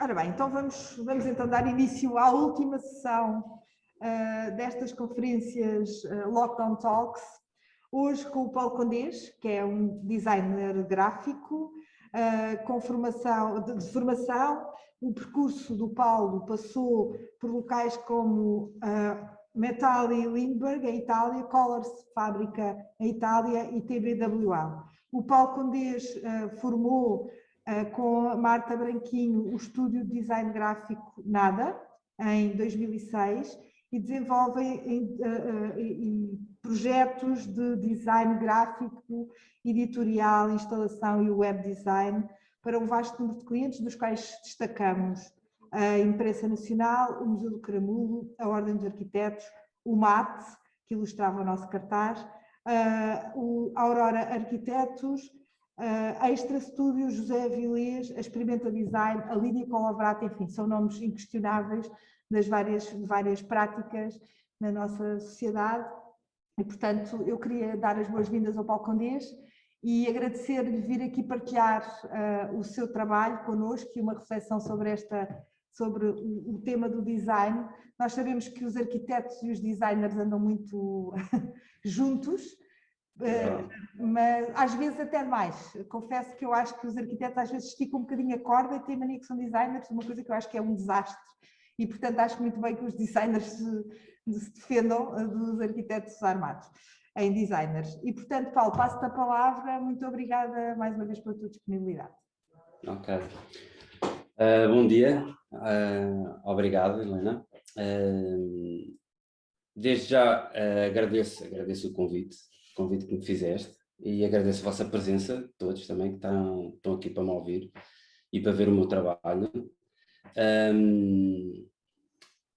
Ora bem, então vamos então dar início à última sessão destas conferências Lockdown Talks, hoje com o Paulo Condés, que é um designer gráfico com formação. O percurso do Paulo passou por locais como Metalli Lindbergh, em Itália, Colors Fábrica, em Itália, e TBWA. O Paulo Condés formou com a Marta Branquinho o estúdio de design gráfico Nada, em 2006, e desenvolvem projetos de design gráfico, editorial, instalação e web design para um vasto número de clientes, dos quais destacamos a Imprensa Nacional, o Museu do Caramulo, a Ordem dos Arquitetos, o MAT, que ilustrava o nosso cartaz, a Aurora Arquitetos, a Extra Studio, José Avilés, a Experimenta Design, a Lídia Colabrata, enfim, são nomes inquestionáveis das várias práticas na nossa sociedade. E, portanto, eu queria dar as boas-vindas ao Paulo Condés e agradecer-lhe vir aqui partilhar o seu trabalho connosco e uma reflexão sobre o tema do design. Nós sabemos que os arquitetos e os designers andam muito juntos, mas às vezes até mais. Confesso que eu acho que os arquitetos às vezes esticam um bocadinho a corda e têm mania que são designers, uma coisa que eu acho que é um desastre. E, portanto, acho muito bem que os designers se defendam dos arquitetos armados em designers. E, portanto, Paulo, passo-te a palavra. Muito obrigada mais uma vez pela tua disponibilidade. Ok. Bom dia. Obrigado, Helena. Desde já agradeço o convite que me fizeste, e agradeço a vossa presença, todos também que estão aqui para me ouvir e para ver o meu trabalho.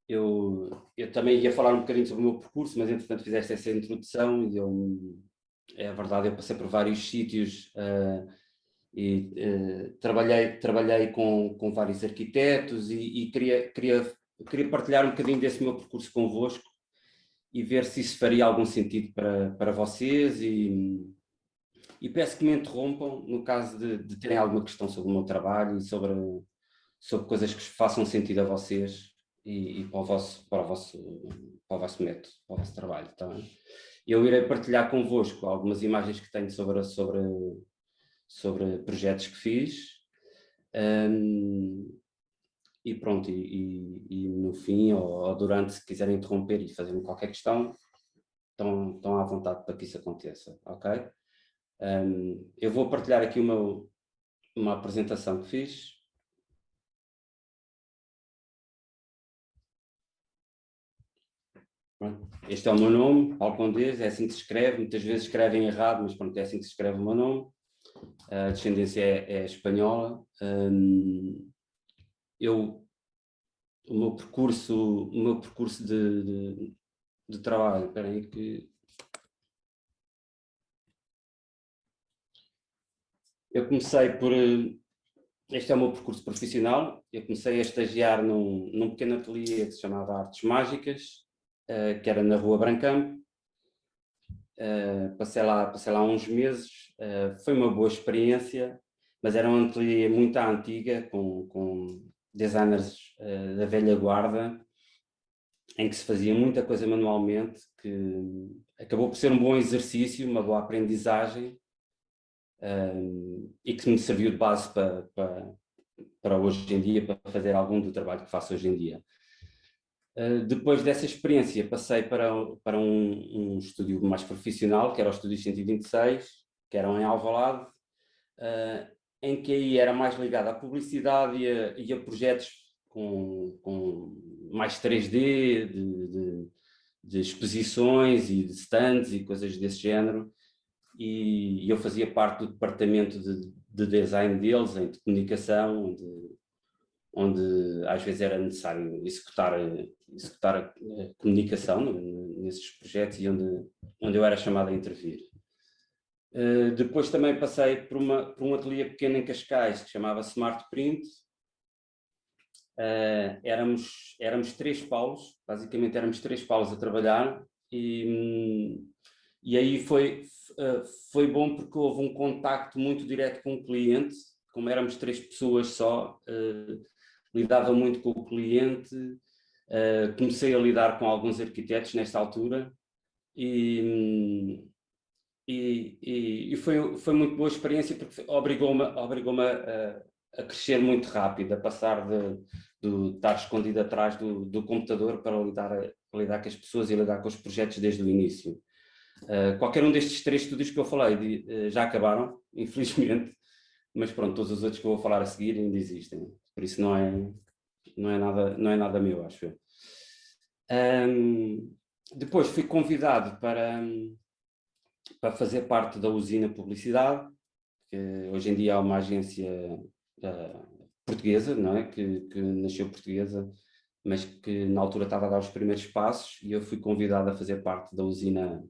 Eu também ia falar um bocadinho sobre o meu percurso, mas entretanto fizeste essa introdução e é verdade, eu passei por vários sítios e trabalhei com vários arquitetos e queria partilhar um bocadinho desse meu percurso convosco e ver se isso faria algum sentido para vocês, e peço que me interrompam no caso de terem alguma questão sobre o meu trabalho e sobre coisas que façam sentido a vocês e para o vosso método, para o vosso trabalho. Tá bem? Eu irei partilhar convosco algumas imagens que tenho sobre projetos que fiz, e pronto, e no fim ou durante, se quiserem interromper e fazer-me qualquer questão, estão à vontade para que isso aconteça, ok? Eu vou partilhar aqui uma apresentação que fiz. Este é o meu nome, Paulo Condés, é assim que se escreve, muitas vezes escrevem errado, mas pronto, é assim que se escreve o meu nome. A descendência é espanhola. O meu percurso de trabalho, espera aí que... Eu comecei por... Este é o meu percurso profissional. Eu comecei a estagiar num pequeno ateliê que se chamava Artes Mágicas, que era na Rua Brancamp. Passei lá uns meses, foi uma boa experiência, mas era um ateliê muito à antiga, com designers da velha guarda, em que se fazia muita coisa manualmente, que acabou por ser um bom exercício, uma boa aprendizagem, e que me serviu de base para hoje em dia, para fazer algum do trabalho que faço hoje em dia. Depois dessa experiência passei para um estúdio mais profissional, que era o Estúdio 126, que era em Alvalade, em que aí era mais ligado à publicidade e a projetos com mais 3D, de exposições e de stands e coisas desse género, e eu fazia parte do departamento de design deles, de comunicação, onde às vezes era necessário executar a comunicação nesses projetos e onde eu era chamado a intervir. Depois também passei por um ateliê pequeno em Cascais que chamava Smart Print. Éramos 3 Paulos, basicamente éramos 3 Paulos a trabalhar, e aí foi bom porque houve um contacto muito direto com o cliente. Como éramos 3 pessoas só, lidava muito com o cliente, comecei a lidar com alguns arquitetos nesta altura e foi muito boa experiência porque obrigou-me a crescer muito rápido, a passar de estar escondido atrás do computador para lidar com as pessoas e lidar com os projetos desde o início. Qualquer um destes 3 estúdios que eu falei já acabaram, infelizmente, mas pronto, todos os outros que eu vou falar a seguir ainda existem, por isso não é nada meu, acho eu. Depois fui convidado para fazer parte da Usina Publicidade, que hoje em dia é uma agência portuguesa, não é? Que nasceu portuguesa, mas que na altura estava a dar os primeiros passos, e eu fui convidado a fazer parte da usina.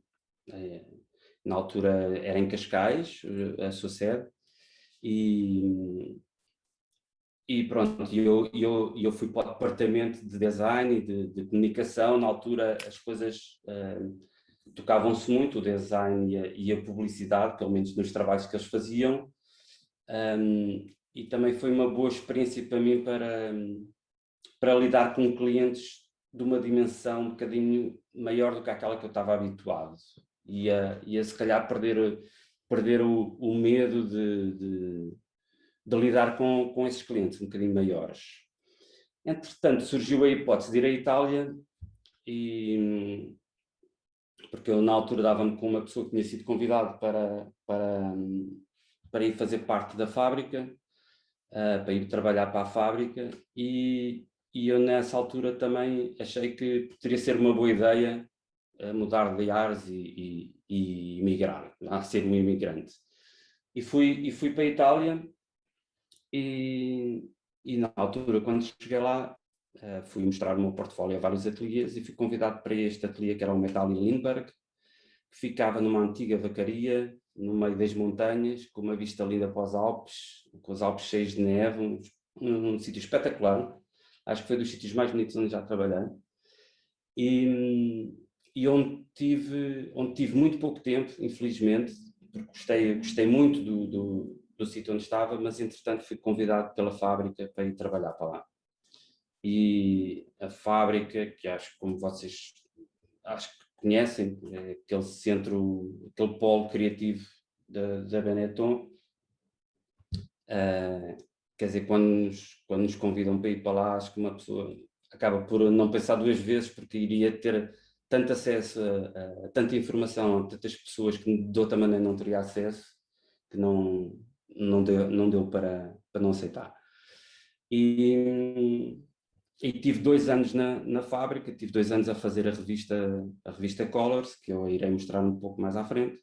Na altura era em Cascais, a sua sede, e pronto, eu fui para o departamento de design e de comunicação. Na altura as coisas tocavam-se muito, o design e a publicidade, pelo menos nos trabalhos que eles faziam, e também foi uma boa experiência para mim para lidar com clientes de uma dimensão um bocadinho maior do que aquela que eu estava habituado, e a se calhar perder o medo de lidar com esses clientes um bocadinho maiores. Entretanto, surgiu a hipótese de ir à Itália, porque eu na altura dava-me com uma pessoa que tinha sido convidado para ir fazer parte da fábrica, para ir trabalhar para a fábrica, e eu nessa altura também achei que poderia ser uma boa ideia mudar de ares e emigrar, a ser um imigrante. E fui para a Itália, e na altura, quando cheguei lá, fui mostrar o meu portfólio a vários ateliês e fui convidado para este ateliê, que era o Metal em Lindbergh, que ficava numa antiga vacaria, no meio das montanhas, com uma vista linda para os Alpes, com os Alpes cheios de neve, um sítio espetacular. Acho que foi dos sítios mais bonitos onde já trabalhei. E onde tive muito pouco tempo, infelizmente, porque gostei muito do sítio onde estava, mas entretanto fui convidado pela fábrica para ir trabalhar para lá. E a fábrica, que acho que, como vocês acho que conhecem, é aquele centro, aquele polo criativo da Benetton. Quer dizer, quando nos convidam para ir para lá, acho que uma pessoa acaba por não pensar 2 vezes, porque iria ter tanto acesso a tanta informação, a tantas pessoas que de outra maneira não teria acesso, que não deu para não aceitar. E tive 2 anos na fábrica, tive 2 anos a fazer a revista Colors, que eu irei mostrar um pouco mais à frente,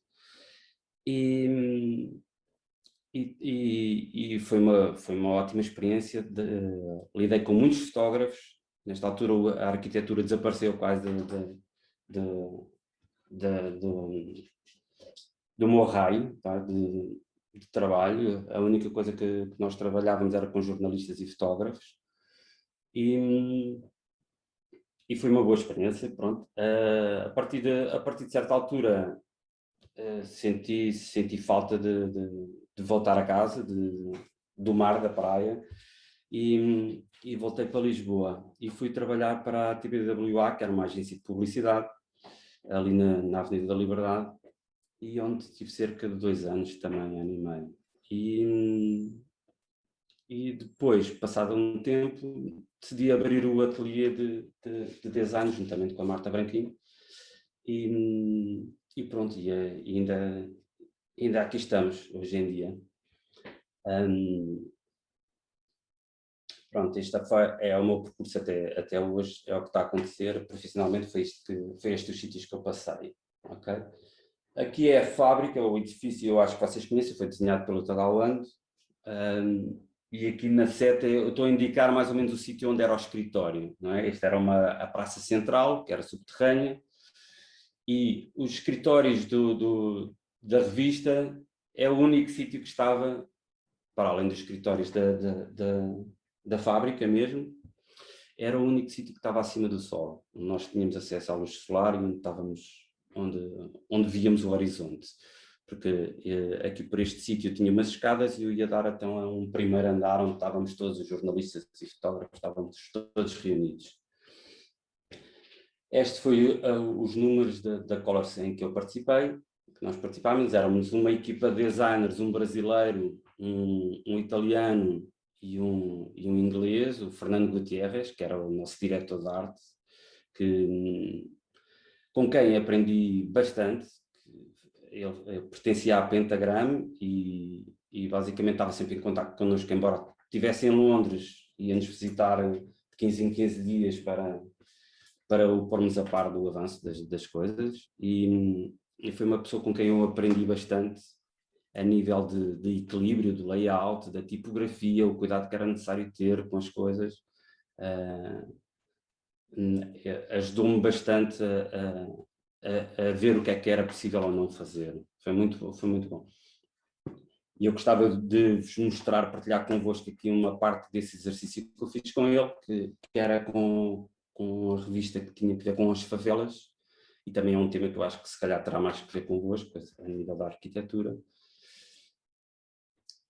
e foi uma ótima experiência. Lidei com muitos fotógrafos. Nesta altura a arquitetura desapareceu quase do meu raio, tá? de trabalho. A única coisa que nós trabalhávamos era com jornalistas e fotógrafos, e foi uma boa experiência. Pronto. A partir de certa altura senti falta de voltar a casa, do mar, da praia, e voltei para Lisboa e fui trabalhar para a TBWA, que era uma agência de publicidade, ali na Avenida da Liberdade, e onde tive cerca de 2 anos também, 1 ano e meio. E depois, passado um tempo, decidi abrir o ateliê de design, juntamente com a Marta Branquinho, e pronto, e ainda aqui estamos, hoje em dia. Pronto, este é o meu percurso até hoje, é o que está a acontecer profissionalmente, foi estes os sítios que eu passei. Okay? Aqui é a fábrica, o edifício, eu acho que vocês conhecem, foi desenhado pelo Tadalando, e aqui na seta eu estou a indicar mais ou menos o sítio onde era o escritório. Não é? Esta era a praça central, que era subterrânea, e os escritórios da revista é o único sítio que estava, para além dos escritórios da fábrica mesmo, era o único sítio que estava acima do sol. Nós tínhamos acesso à luz solar e onde víamos o horizonte. porque aqui por este sítio tinha umas escadas e eu ia dar então a um primeiro andar onde estávamos todos os jornalistas e fotógrafos, estávamos todos reunidos. Este foi os números da Colors em que eu participei, que nós participámos. Éramos uma equipa de designers, um brasileiro, um italiano e um inglês, o Fernando Gutierrez, que era o nosso diretor de arte, com quem aprendi bastante. Ele pertencia à Pentagram e basicamente estava sempre em contato connosco, embora estivesse em Londres, ia-nos visitar de 15 em 15 dias para o pormos a par do avanço das coisas, e foi uma pessoa com quem eu aprendi bastante a nível de equilíbrio, do layout, da tipografia, o cuidado que era necessário ter com as coisas. Ajudou-me bastante a ver o que é que era possível ou não fazer. Foi muito bom. E eu gostava de vos mostrar, partilhar convosco aqui uma parte desse exercício que eu fiz com ele, que era com a revista que tinha que ver com as favelas, e também é um tema que eu acho que se calhar terá mais que ver convosco, a nível da arquitetura.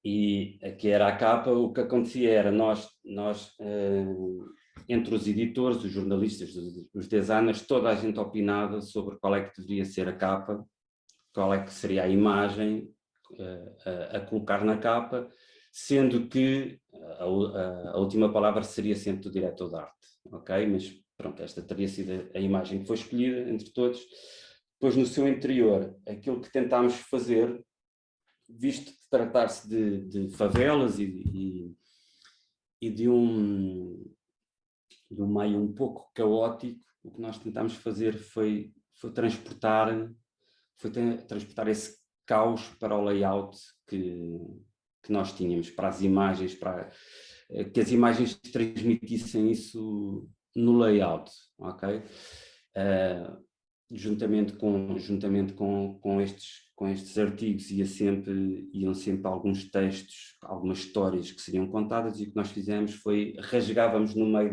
E aqui era a capa. O que acontecia era nós entre os editores, os jornalistas, os designers, toda a gente opinava sobre qual é que deveria ser a capa, qual é que seria a imagem a colocar na capa, sendo que a última palavra seria sempre do diretor de arte, ok? Mas pronto, esta teria sido a imagem que foi escolhida entre todos. Depois, no seu interior, aquilo que tentámos fazer, visto de tratar-se de favelas e de um meio um pouco caótico, o que nós tentámos fazer foi transportar esse caos para o layout que nós tínhamos, para as imagens, para que as imagens transmitissem isso no layout, ok? Juntamente com estes artigos iam sempre alguns textos, algumas histórias que seriam contadas, e o que nós fizemos foi rasgávamos no meio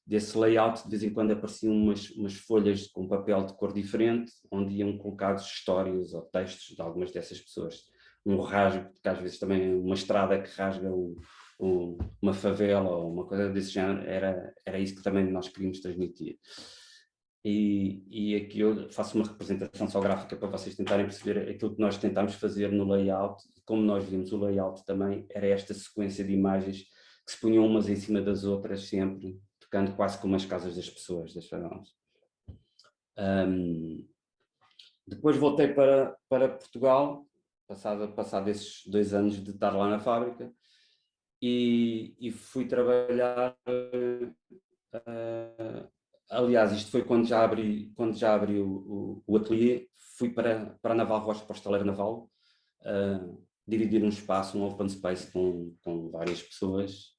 desse layout, de vez em quando apareciam umas folhas com papel de cor diferente, onde iam colocados histórias ou textos de algumas dessas pessoas. Um rasgo, que às vezes também é uma estrada que rasga uma favela ou uma coisa desse género, era isso que também nós queríamos transmitir. E aqui eu faço uma representação só gráfica para vocês tentarem perceber aquilo que nós tentámos fazer no layout. Como nós vimos o layout também, era esta sequência de imagens que se punham umas em cima das outras sempre, tocando quase como as casas das pessoas, das favelas. Depois voltei para Portugal, passado esses 2 anos de estar lá na fábrica, e fui trabalhar. Aliás, isto foi quando já abri o ateliê. Fui para a Naval Rocha, para o estaleiro naval, dividir um espaço, um open space com várias pessoas,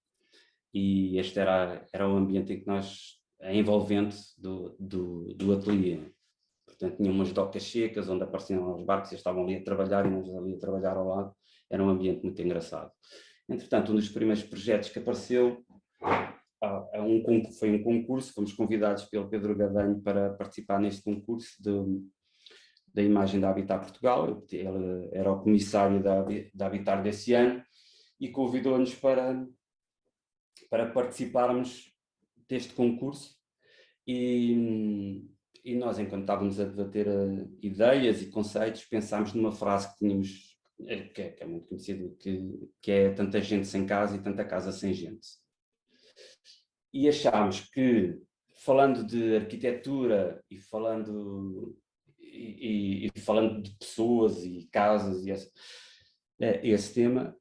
e este era o ambiente em que nós, a envolvente do ateliê. Portanto, tinha umas docas secas onde apareciam os barcos e estavam ali a trabalhar, e nós ali a trabalhar ao lado. Era um ambiente muito engraçado. Entretanto, um dos primeiros projetos que apareceu foi um concurso. Fomos convidados pelo Pedro Gadanho para participar neste concurso da imagem da Habitat Portugal. Ele era o comissário da Habitat desse ano e convidou-nos para participarmos deste concurso, e nós, enquanto estávamos a debater ideias e conceitos, pensámos numa frase que tínhamos, que é muito conhecida, que é tanta gente sem casa e tanta casa sem gente. E achámos que, falando de arquitetura e falando de pessoas e casas e esse tema,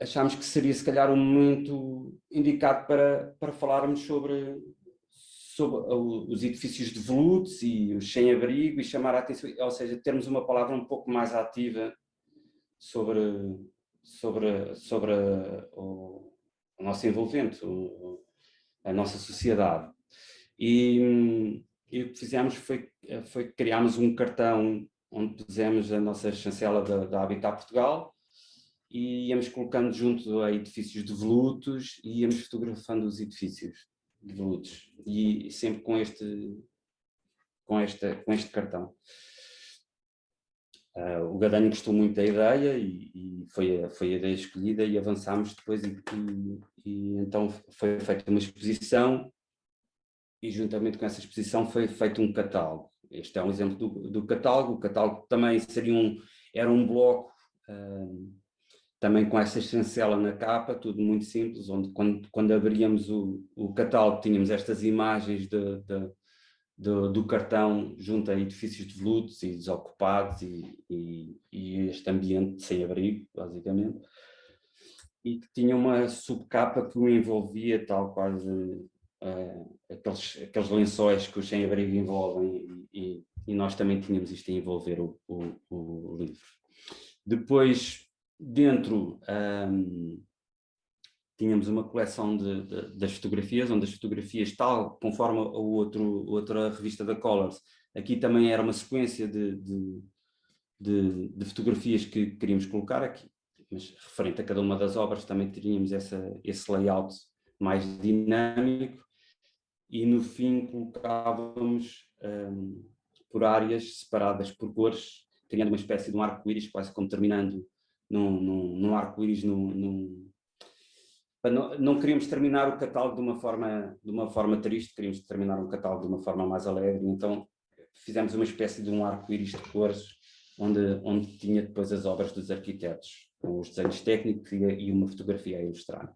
achámos que seria se calhar um momento indicado para falarmos sobre os edifícios de volutos e os sem-abrigo, e chamar a atenção, ou seja, termos uma palavra um pouco mais ativa sobre o nosso envolvente, a nossa sociedade. E o que fizemos foi criarmos um cartão onde pusemos a nossa chancela da Habitat Portugal, e íamos colocando junto a edifícios de volutos e íamos fotografando os edifícios de volutos, e sempre com este cartão. O Gadanho gostou muito da ideia e foi a ideia escolhida e avançámos depois e então foi feita uma exposição e juntamente com essa exposição foi feito um catálogo. Este é um exemplo do catálogo. O catálogo também era um bloco também com essa chancela na capa, tudo muito simples, onde quando abríamos o catálogo tínhamos estas imagens do cartão junto a edifícios devolutos e desocupados e este ambiente sem abrigo, basicamente, e que tinha uma subcapa que o envolvia, tal quase aqueles lençóis que os sem-abrigo envolvem, e nós também tínhamos isto a envolver o livro. Depois, dentro, tínhamos uma coleção das fotografias, onde as fotografias, tal conforme outra revista da Colors, aqui também era uma sequência de fotografias que queríamos colocar aqui, mas referente a cada uma das obras também teríamos esse layout mais dinâmico e no fim colocávamos por áreas separadas por cores, criando uma espécie de um arco-íris, quase como terminando num arco-íris. Não queríamos terminar o catálogo de uma forma triste, queríamos terminar o catálogo de uma forma mais alegre, então fizemos uma espécie de um arco-íris de cores, onde tinha depois as obras dos arquitetos, com os desenhos técnicos e uma fotografia a ilustrar.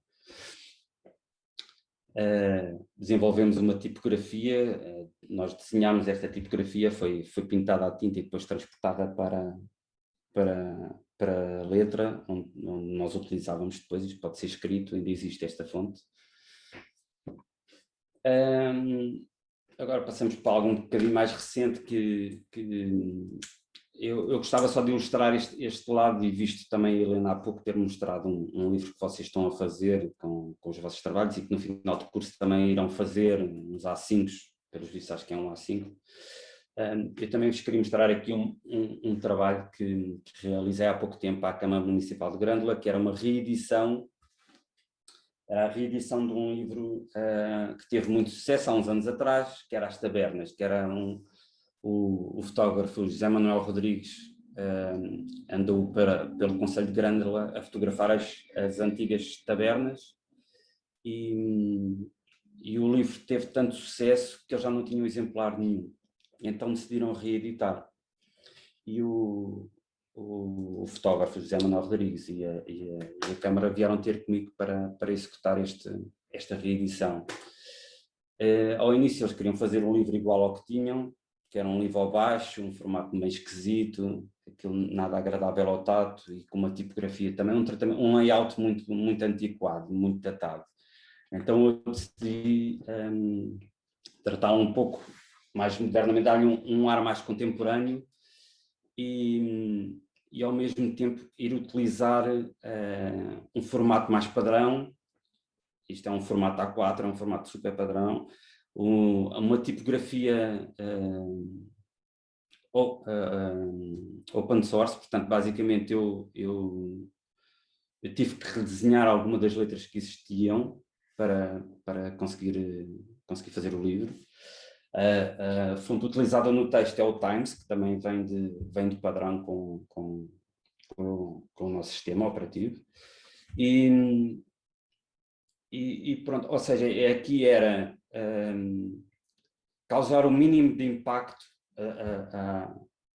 Desenvolvemos uma tipografia, nós desenhámos esta tipografia, foi pintada à tinta e depois transportada para a letra, onde nós utilizávamos depois, isto pode ser escrito, ainda existe esta fonte. Agora passamos para algo um bocadinho mais recente que eu gostava só de ilustrar este lado, e visto também a Helena há pouco ter mostrado um livro que vocês estão a fazer com os vossos trabalhos e que no final do curso também irão fazer uns A5, pelos vistos acho que é um A5. Eu também vos queria mostrar aqui um trabalho que realizei há pouco tempo à Câmara Municipal de Grândola, que era uma reedição, a reedição de um livro que teve muito sucesso há uns anos atrás, que era As Tabernas, que era o fotógrafo José Manuel Rodrigues andou pelo Concelho de Grândola a fotografar as antigas tabernas e o livro teve tanto sucesso que eles já não tinham exemplar nenhum. Então decidiram reeditar. E o fotógrafo José Manuel Rodrigues e a Câmara vieram ter comigo para executar esta reedição. Ao início eles queriam fazer um livro igual ao que tinham, que era um livro ao baixo, um formato meio esquisito, aquilo nada agradável ao tato e com uma tipografia também, um layout muito, muito antiquado, muito datado. Então eu decidi tratá-lo um pouco mais modernamente, dar-lhe um ar mais contemporâneo e ao mesmo tempo ir utilizar um formato mais padrão. Isto é um formato A4, é um formato super padrão, uma tipografia open source, portanto basicamente eu tive que redesenhar alguma das letras que existiam para conseguir fazer o livro. A fonte utilizada no texto é o Times, que também vem de padrão com o nosso sistema operativo. E pronto, ou seja, aqui era causar o mínimo de impacto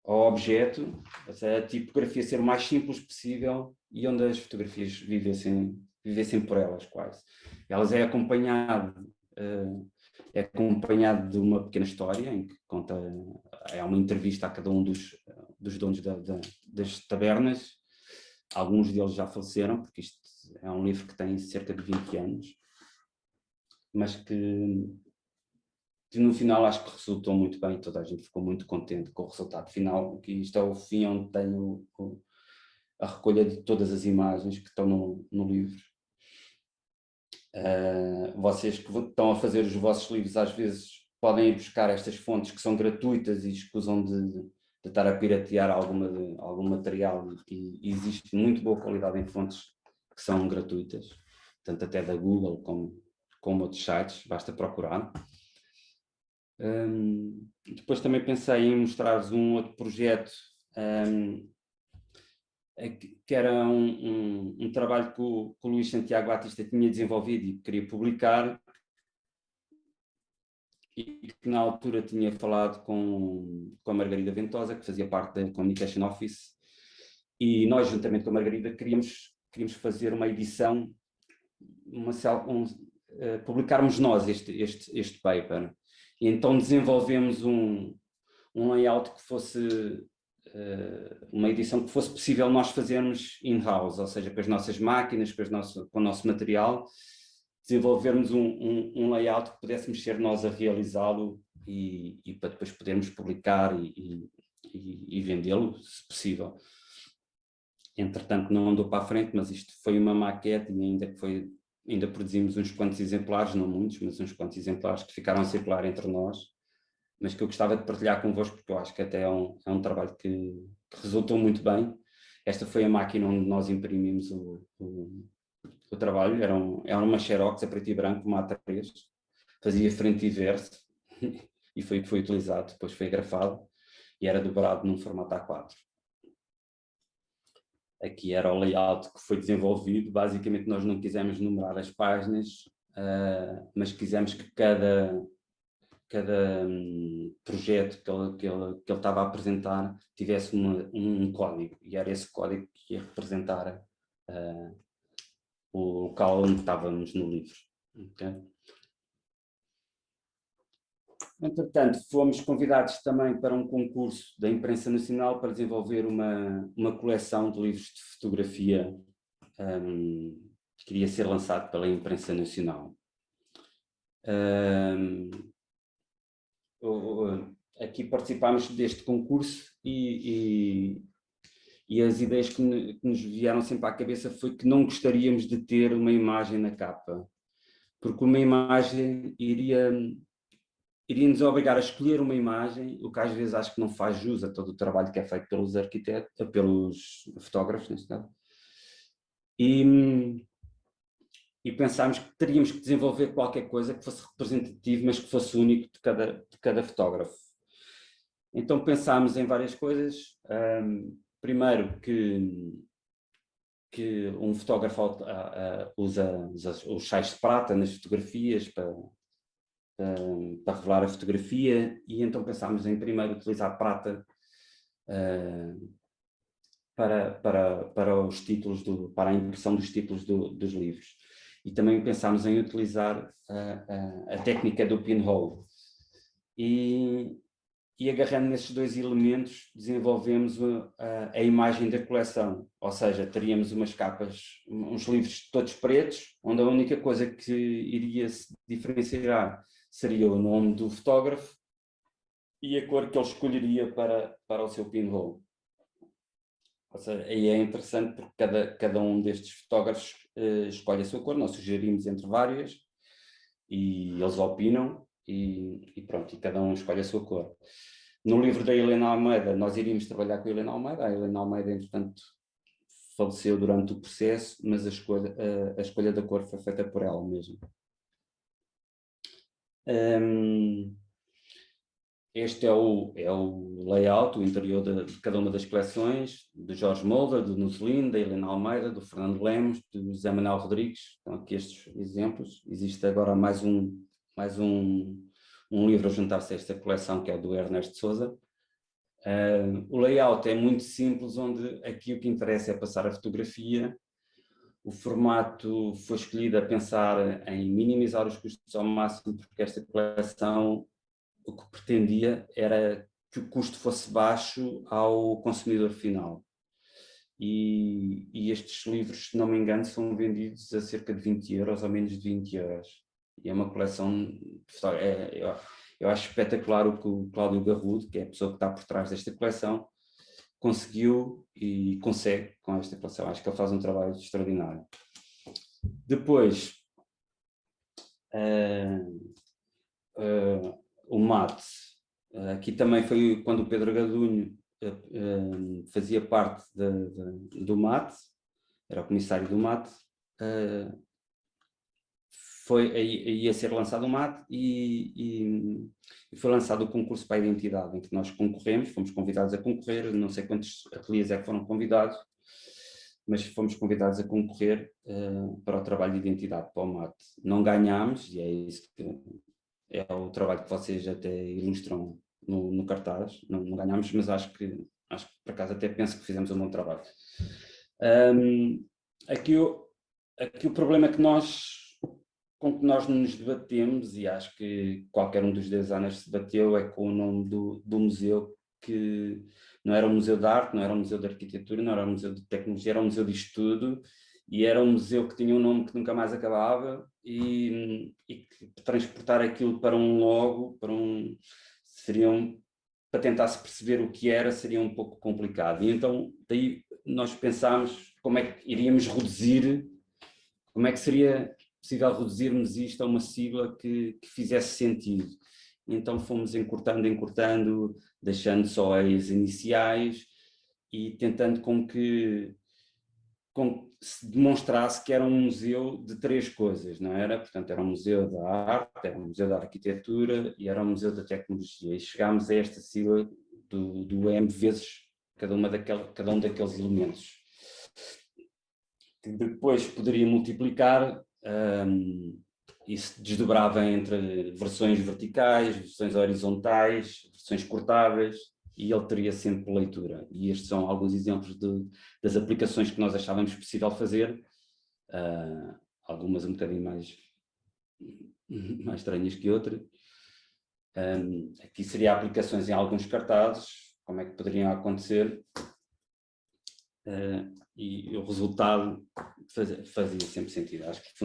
ao objeto, ou seja, a tipografia ser o mais simples possível e onde as fotografias vivessem por elas quase. Elas é acompanhado de uma pequena história em que conta, é uma entrevista a cada um dos donos das tabernas. Alguns deles já faleceram, porque isto é um livro que tem cerca de 20 anos, mas que no final acho que resultou muito bem, toda a gente ficou muito contente com o resultado final, que isto é o fim onde tenho a recolha de todas as imagens que estão no livro. Vocês que estão a fazer os vossos livros às vezes podem ir buscar estas fontes que são gratuitas e escusam de estar a piratear algum material, e existe muito boa qualidade em fontes que são gratuitas, tanto até da Google como outros sites, basta procurar. Depois também pensei em mostrar-vos um outro projeto que era um trabalho que o Luís Santiago Batista tinha desenvolvido e queria publicar, e que na altura tinha falado com a Margarida Ventosa, que fazia parte da Communication Office, e nós, juntamente com a Margarida, queríamos fazer uma edição, publicarmos nós este paper. E então desenvolvemos um layout que fosse uma edição que fosse possível nós fazermos in-house, ou seja, com as nossas máquinas, com o nosso material, desenvolvermos um layout que pudéssemos ser nós a realizá-lo e para depois podermos publicar e vendê-lo, se possível. Entretanto, não andou para a frente, mas isto foi uma maquete e ainda produzimos uns quantos exemplares, não muitos, mas uns quantos exemplares que ficaram a circular entre nós, mas que eu gostava de partilhar convosco, porque eu acho que até é um trabalho que resultou muito bem. Esta foi a máquina onde nós imprimimos o trabalho, era uma Xerox a preto e branco, uma A3, fazia frente e verso, e foi o que foi utilizado, depois foi grafado, e era dobrado num formato A4. Aqui era o layout que foi desenvolvido. Basicamente nós não quisemos numerar as páginas, mas quisemos que cada projeto que ele estava a apresentar tivesse um código, e era esse código que ia representar o local onde estávamos no livro. Okay? Entretanto, fomos convidados também para um concurso da Imprensa Nacional para desenvolver uma coleção de livros de fotografia que iria ser lançado pela Imprensa Nacional. Aqui participámos deste concurso e as ideias que nos vieram sempre à cabeça foi que não gostaríamos de ter uma imagem na capa, porque uma imagem iria-nos obrigar a escolher uma imagem, o que às vezes acho que não faz jus a todo o trabalho que é feito pelos arquitetos, pelos fotógrafos, neste caso. E pensámos que teríamos que desenvolver qualquer coisa que fosse representativo, mas que fosse único de cada fotógrafo. Então pensámos em várias coisas. Primeiro que um fotógrafo usa os sais de prata nas fotografias para revelar a fotografia, e então pensámos em primeiro utilizar prata para os títulos, para a impressão dos títulos dos livros. E também pensámos em utilizar a técnica do pinhole. E agarrando nesses dois elementos, desenvolvemos a imagem da coleção, ou seja, teríamos umas capas, uns livros todos pretos, onde a única coisa que iria se diferenciar seria o nome do fotógrafo e a cor que ele escolheria para o seu pinhole. Ou seja, aí é interessante porque cada um destes fotógrafos escolhe a sua cor. Nós sugerimos entre várias e eles opinam e pronto, e cada um escolhe a sua cor. No livro da Helena Almeida, nós iríamos trabalhar com a Helena Almeida. A Helena Almeida, entretanto, faleceu durante o processo, mas a escolha da cor foi feita por ela mesma. Este é o layout, o interior de cada uma das coleções, do Jorge Molder, do Nuzelin, da Helena Almeida, do Fernando Lemos, do José Manuel Rodrigues. Estão aqui estes exemplos. Existe agora mais um livro a juntar-se a esta coleção, que é o do Ernesto Souza. O layout é muito simples, onde aqui o que interessa é passar a fotografia. O formato foi escolhido a pensar em minimizar os custos ao máximo, porque esta coleção, o que pretendia era que o custo fosse baixo ao consumidor final. E estes livros, se não me engano, são vendidos a cerca de 20 euros ou menos de 20 euros. E é uma coleção, eu acho espetacular o que o Cláudio Garrudo, que é a pessoa que está por trás desta coleção, conseguiu e consegue com esta coleção. Acho que ele faz um trabalho extraordinário. Depois, o mate. Aqui também foi quando o Pedro Gadunho fazia parte do mate, era o comissário do mate. ia ser lançado o MAT e foi lançado o concurso para a identidade, em que nós concorremos, fomos convidados a concorrer, não sei quantos ateliês é que foram convidados, mas fomos convidados a concorrer para o trabalho de identidade, para o MAT. Não ganhámos, e é isso que é o trabalho que vocês até ilustram no cartaz, não ganhámos, mas acho que por acaso até penso que fizemos um bom trabalho. Aqui o problema com que nós nos debatemos, e acho que qualquer um dos designers se debateu, é com o nome do museu, que não era um museu de arte, não era um museu de arquitetura, não era um museu de tecnologia, era um museu de estudo, e era um museu que tinha um nome que nunca mais acabava, e que transportar aquilo para um logo, para tentar se perceber o que era, seria um pouco complicado. E então, daí nós pensámos como é que iríamos reduzir, como é que seria possível reduzirmos isto a uma sigla que fizesse sentido. E então fomos encurtando, deixando só as iniciais e tentando com que se demonstrasse que era um museu de 3 coisas, não era? Portanto, era um museu da arte, era um museu da arquitetura e era um museu da tecnologia. E chegámos a esta sigla do M vezes cada um daqueles elementos. Que depois poderia multiplicar e se desdobrava entre versões verticais, versões horizontais, versões cortáveis, e ele teria sempre leitura. E estes são alguns exemplos das aplicações que nós achávamos possível fazer, algumas um bocadinho mais estranhas que outras. Aqui seria aplicações em alguns cartazes, como é que poderiam acontecer, e o resultado fazia sempre sentido. Acho que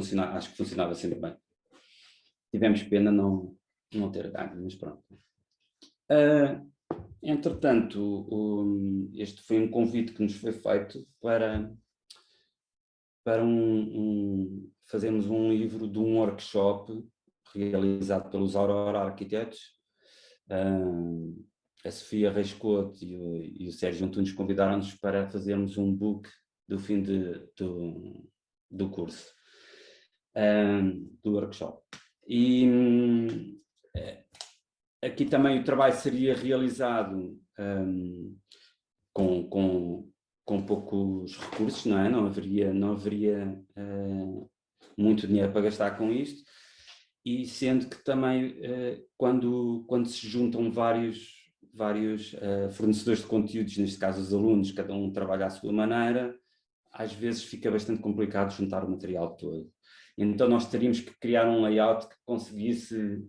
funcionava sempre bem. Tivemos pena não ter ganho, mas pronto. Entretanto, este foi um convite que nos foi feito para fazermos um livro de um workshop realizado pelos Aurora Arquitetos. A Sofia Reiscoto e o Sérgio Antunes convidaram-nos para fazermos um book do fim do curso, do workshop. E aqui também o trabalho seria realizado com poucos recursos, não é? Não haveria muito dinheiro para gastar com isto, e sendo que também quando se juntam vários fornecedores de conteúdos, neste caso os alunos, cada um trabalha à sua maneira, às vezes fica bastante complicado juntar o material todo. Então nós teríamos que criar um layout que conseguisse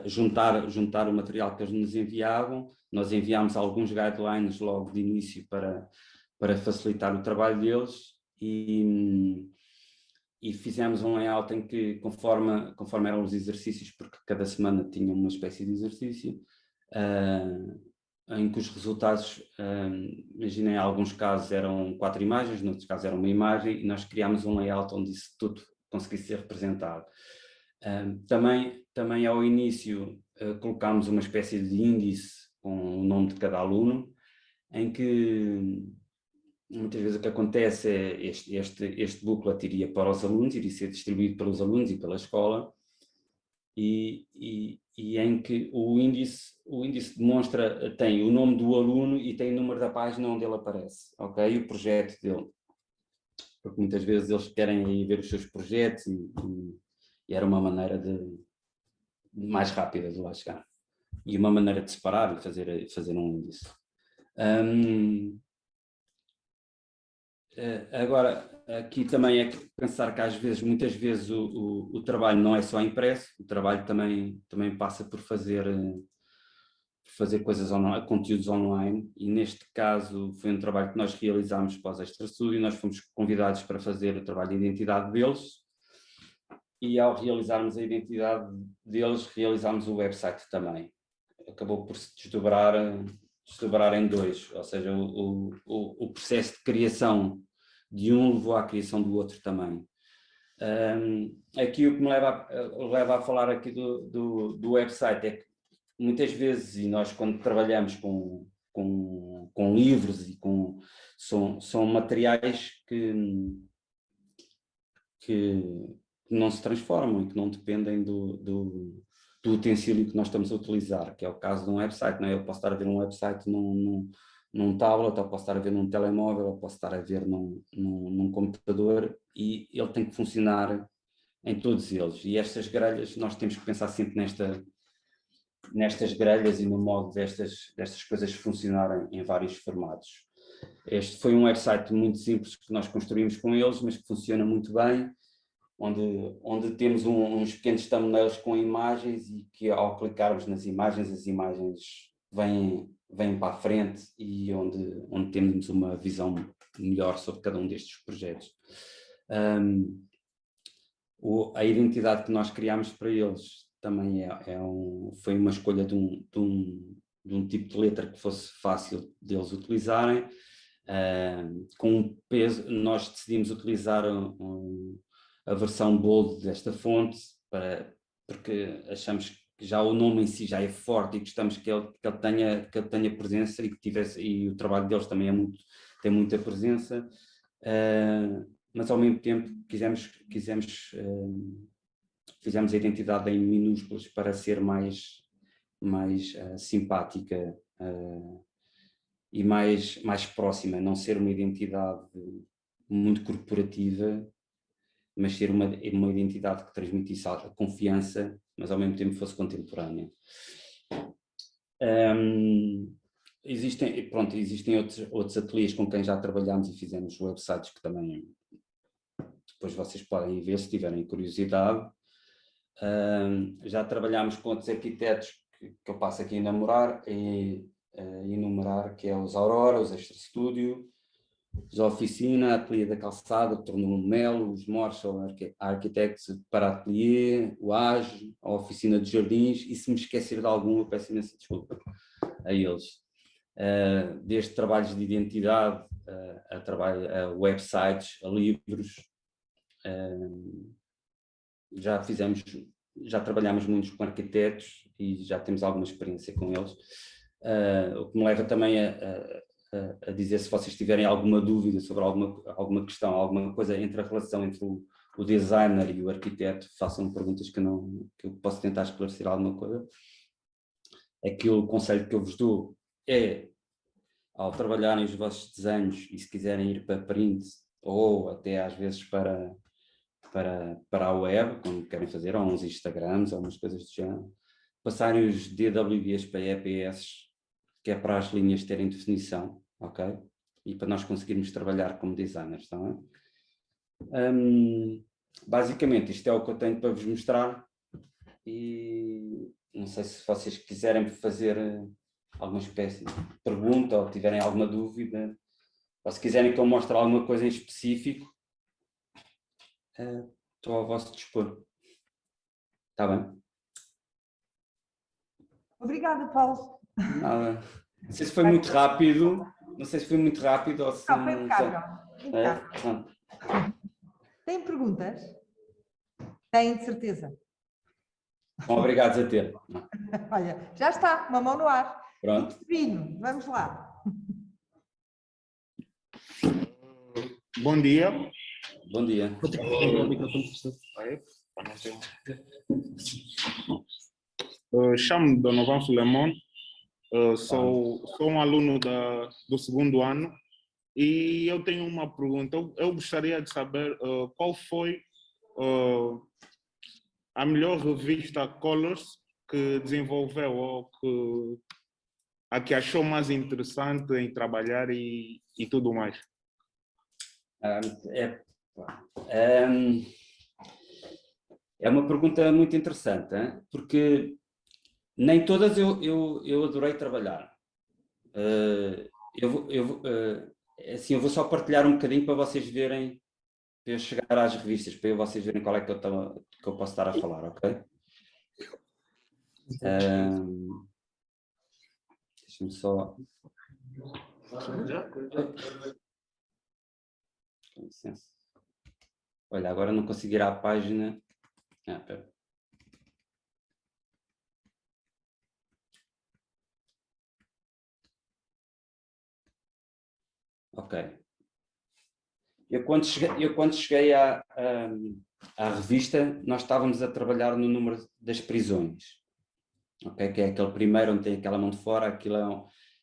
juntar o material que eles nos enviavam. Nós enviámos alguns guidelines logo de início para facilitar o trabalho deles, e fizemos um layout em que, conforme eram os exercícios, porque cada semana tinha uma espécie de exercício, em que os resultados, imaginem, em alguns casos eram 4 imagens, noutros casos era uma imagem, e nós criámos um layout onde isso tudo conseguisse ser representado. Também ao início colocámos uma espécie de índice com o nome de cada aluno, em que muitas vezes o que acontece é este booklet iria para os alunos, iria ser distribuído pelos alunos e pela escola, e em que o índice tem o nome do aluno e tem o número da página onde ele aparece, ok? E o projeto dele. Porque muitas vezes eles querem aí ver os seus projetos e era uma maneira mais rápida de lá chegar. E uma maneira de separar e fazer um índice. Agora, aqui também é pensar que muitas vezes o trabalho não é só impresso, o trabalho também passa por fazer coisas online, conteúdos online, e neste caso foi um trabalho que nós realizámos pós Extra Studio. Nós fomos convidados para fazer o trabalho de identidade deles, e ao realizarmos a identidade deles, realizámos o website também. Acabou por se desdobrar em 2, ou seja, o processo de criação de um levou à criação do outro também. Aqui o que me leva a falar aqui do website é que muitas vezes, e nós quando trabalhamos com com livros e são materiais que não se transformam e que não dependem do utensílio que nós estamos a utilizar, que é o caso de um website. Não é? Eu posso estar a ver um website num tablet, ou posso estar a ver num telemóvel, ou posso estar a ver num computador, e ele tem que funcionar em todos eles. E estas grelhas, nós temos que pensar sempre nestas grelhas e no modo destas coisas funcionarem em vários formatos. Este foi um website muito simples que nós construímos com eles, mas que funciona muito bem, onde temos uns pequenos thumbnails com imagens, e que ao clicarmos nas imagens, as imagens vêm para a frente, e onde temos uma visão melhor sobre cada um destes projetos. A identidade que nós criámos para eles também foi uma escolha de um tipo de letra que fosse fácil deles utilizarem. Com um peso, nós decidimos utilizar a versão bold desta fonte, porque achamos que já o nome em si já é forte, e gostamos que ele tenha presença, e o trabalho deles também tem muita presença, mas ao mesmo tempo fizemos a identidade em minúsculas para ser mais simpática e mais próxima, não ser uma identidade muito corporativa, mas ser uma identidade que transmitisse a confiança, mas ao mesmo tempo fosse contemporânea. Existem outros ateliês com quem já trabalhamos e fizemos websites que também depois vocês podem ver se tiverem curiosidade. Já trabalhámos com outros arquitetos que eu passo aqui a enumerar, que é os Aurora, os Extra Studio, os Oficina, a Ateliê da Calçada, o Torno Melo, os Marshall Architects para Ateliê, o AGE, a Oficina de Jardins, e se me esquecer de algum, eu peço imensa desculpa a eles. Desde trabalhos de identidade, a websites, a livros, já trabalhamos muitos com arquitetos e já temos alguma experiência com eles, o que me leva também a dizer, se vocês tiverem alguma dúvida sobre alguma questão, alguma coisa entre a relação entre o designer e o arquiteto, façam perguntas que eu posso tentar esclarecer alguma coisa. O conselho que eu vos dou é, ao trabalharem os vossos desenhos, e se quiserem ir para print, ou até às vezes para a web, quando querem fazer, ou uns Instagrams, ou umas coisas do género, passarem os DWGs para EPS, que é para as linhas terem definição, ok? E para nós conseguirmos trabalhar como designers, tá bem? Basicamente, isto é o que eu tenho para vos mostrar, e não sei se vocês quiserem fazer alguma espécie de pergunta, ou tiverem alguma dúvida, ou se quiserem que eu mostre alguma coisa em específico, estou ao vosso dispor. Está bem? Obrigada, Paulo. Nada. Não sei se foi muito rápido. Não sei se foi muito rápido ou se... Não, foi impecável. Impecável. Tem perguntas? Têm, de certeza. Bom, obrigados a ter. Olha, já está, uma mão no ar. Pronto. Divino, vamos lá. Bom dia. Bom dia. Chamo-me Donovan Filemon, sou um aluno do segundo ano, e eu tenho uma pergunta. Eu gostaria de saber qual foi a melhor revista Colors que desenvolveu, ou a que achou mais interessante em trabalhar e tudo mais. É uma pergunta muito interessante, hein? Porque nem todas eu adorei trabalhar. Assim, eu vou só partilhar um bocadinho para vocês verem, para eu chegar às revistas, para vocês verem qual é que eu posso estar a falar, ok? Deixa-me só... Com licença. Olha, agora não consegui ir à página. Pera. Ok. Eu quando cheguei à revista, nós estávamos a trabalhar no número das prisões, okay? Que é aquele primeiro onde tem aquela mão de fora, aquilo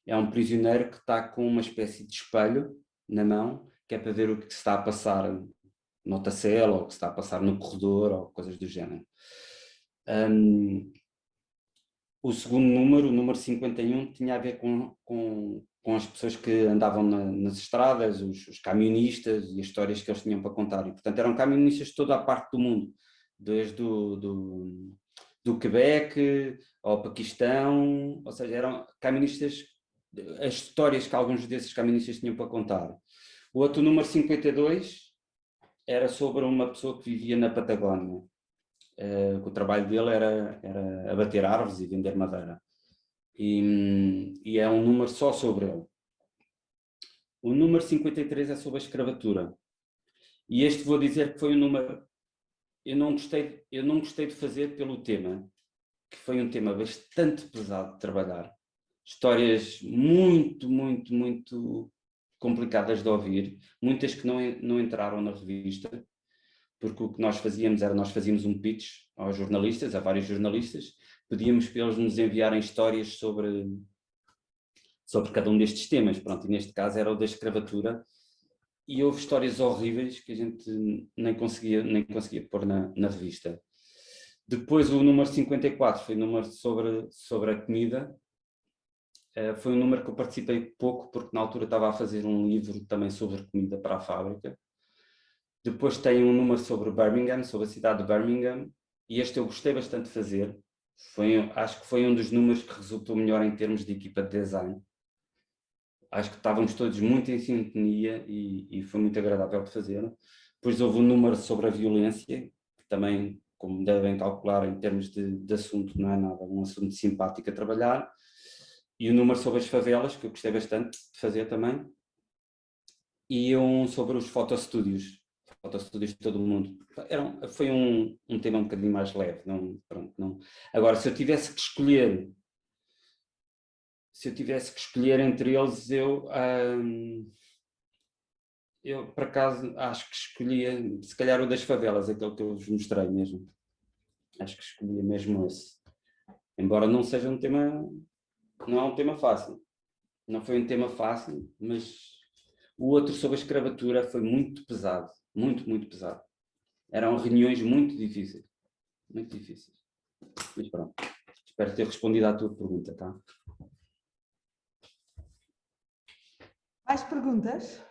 é um prisioneiro que está com uma espécie de espelho na mão, que é para ver o que se está a passar noutra cela, ou o que se está a passar no corredor, ou coisas do género. O segundo número, o número 51, tinha a ver com as pessoas que andavam nas estradas, os camionistas e as histórias que eles tinham para contar. E, portanto, eram camionistas de toda a parte do mundo, desde do Quebec ao Paquistão, ou seja, eram camionistas, as histórias que alguns desses camionistas tinham para contar. O outro número 52 era sobre uma pessoa que vivia na Patagónia. O trabalho dele era abater árvores e vender madeira. E é um número só sobre ele. O número 53 é sobre a escravatura. E este vou dizer que foi um número... Eu não gostei de fazer pelo tema, que foi um tema bastante pesado de trabalhar. Histórias muito, muito, muito complicadas de ouvir. Muitas que não entraram na revista. Porque o que nós fazíamos era, nós fazíamos um pitch aos jornalistas, a vários jornalistas, pedíamos para eles nos enviarem histórias sobre cada um destes temas, pronto, e neste caso era o da escravatura, e houve histórias horríveis que a gente nem conseguia pôr na revista. Depois o número 54 foi o número sobre a comida, foi um número que eu participei pouco, porque na altura estava a fazer um livro também sobre comida para a fábrica. Depois tem um número sobre Birmingham, sobre a cidade de Birmingham, e este eu gostei bastante de fazer. Acho que foi um dos números que resultou melhor em termos de equipa de design. Acho que estávamos todos muito em sintonia e foi muito agradável de fazer. Depois houve um número sobre a violência, que também, como devem calcular em termos de assunto, não é nada, um assunto simpático a trabalhar. E o número sobre as favelas, que eu gostei bastante de fazer também. E um sobre os fotostúdios de todo o mundo. Foi um tema um bocadinho mais leve. Não. Agora, se eu tivesse que escolher entre eles, eu por acaso acho que escolhia, se calhar o das favelas, aquele que eu vos mostrei mesmo. Acho que escolhia mesmo esse. Embora não seja um tema, não é um tema fácil. Não foi um tema fácil, mas o outro sobre a escravatura foi muito pesado. Muito, muito pesado. Eram reuniões muito difíceis. Muito difíceis. Mas pronto. Espero ter respondido à tua pergunta, tá? Mais perguntas?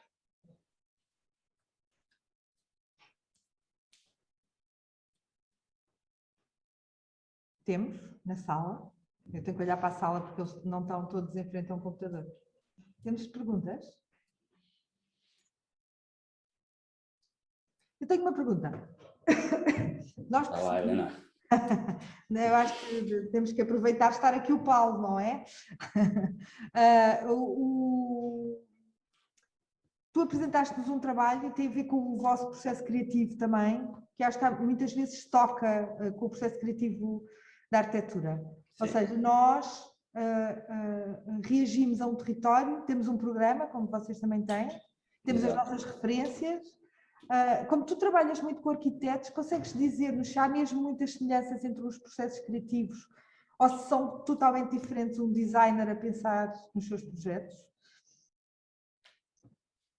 Temos na sala. Eu tenho que olhar para a sala porque eles não estão todos em frente a um computador. Temos perguntas? Eu tenho uma pergunta. Nós Helena. Eu acho que temos que aproveitar estar aqui o Paulo, não é? Tu apresentaste-nos um trabalho e tem a ver com o vosso processo criativo também, que acho que muitas vezes toca com o processo criativo da arquitetura. Sim. Ou seja, nós reagimos a um território, temos um programa, como vocês também têm, temos Exato. As nossas referências. Como tu trabalhas muito com arquitetos, consegues dizer-nos se há mesmo muitas semelhanças entre os processos criativos ou se são totalmente diferentes um designer a pensar nos seus projetos?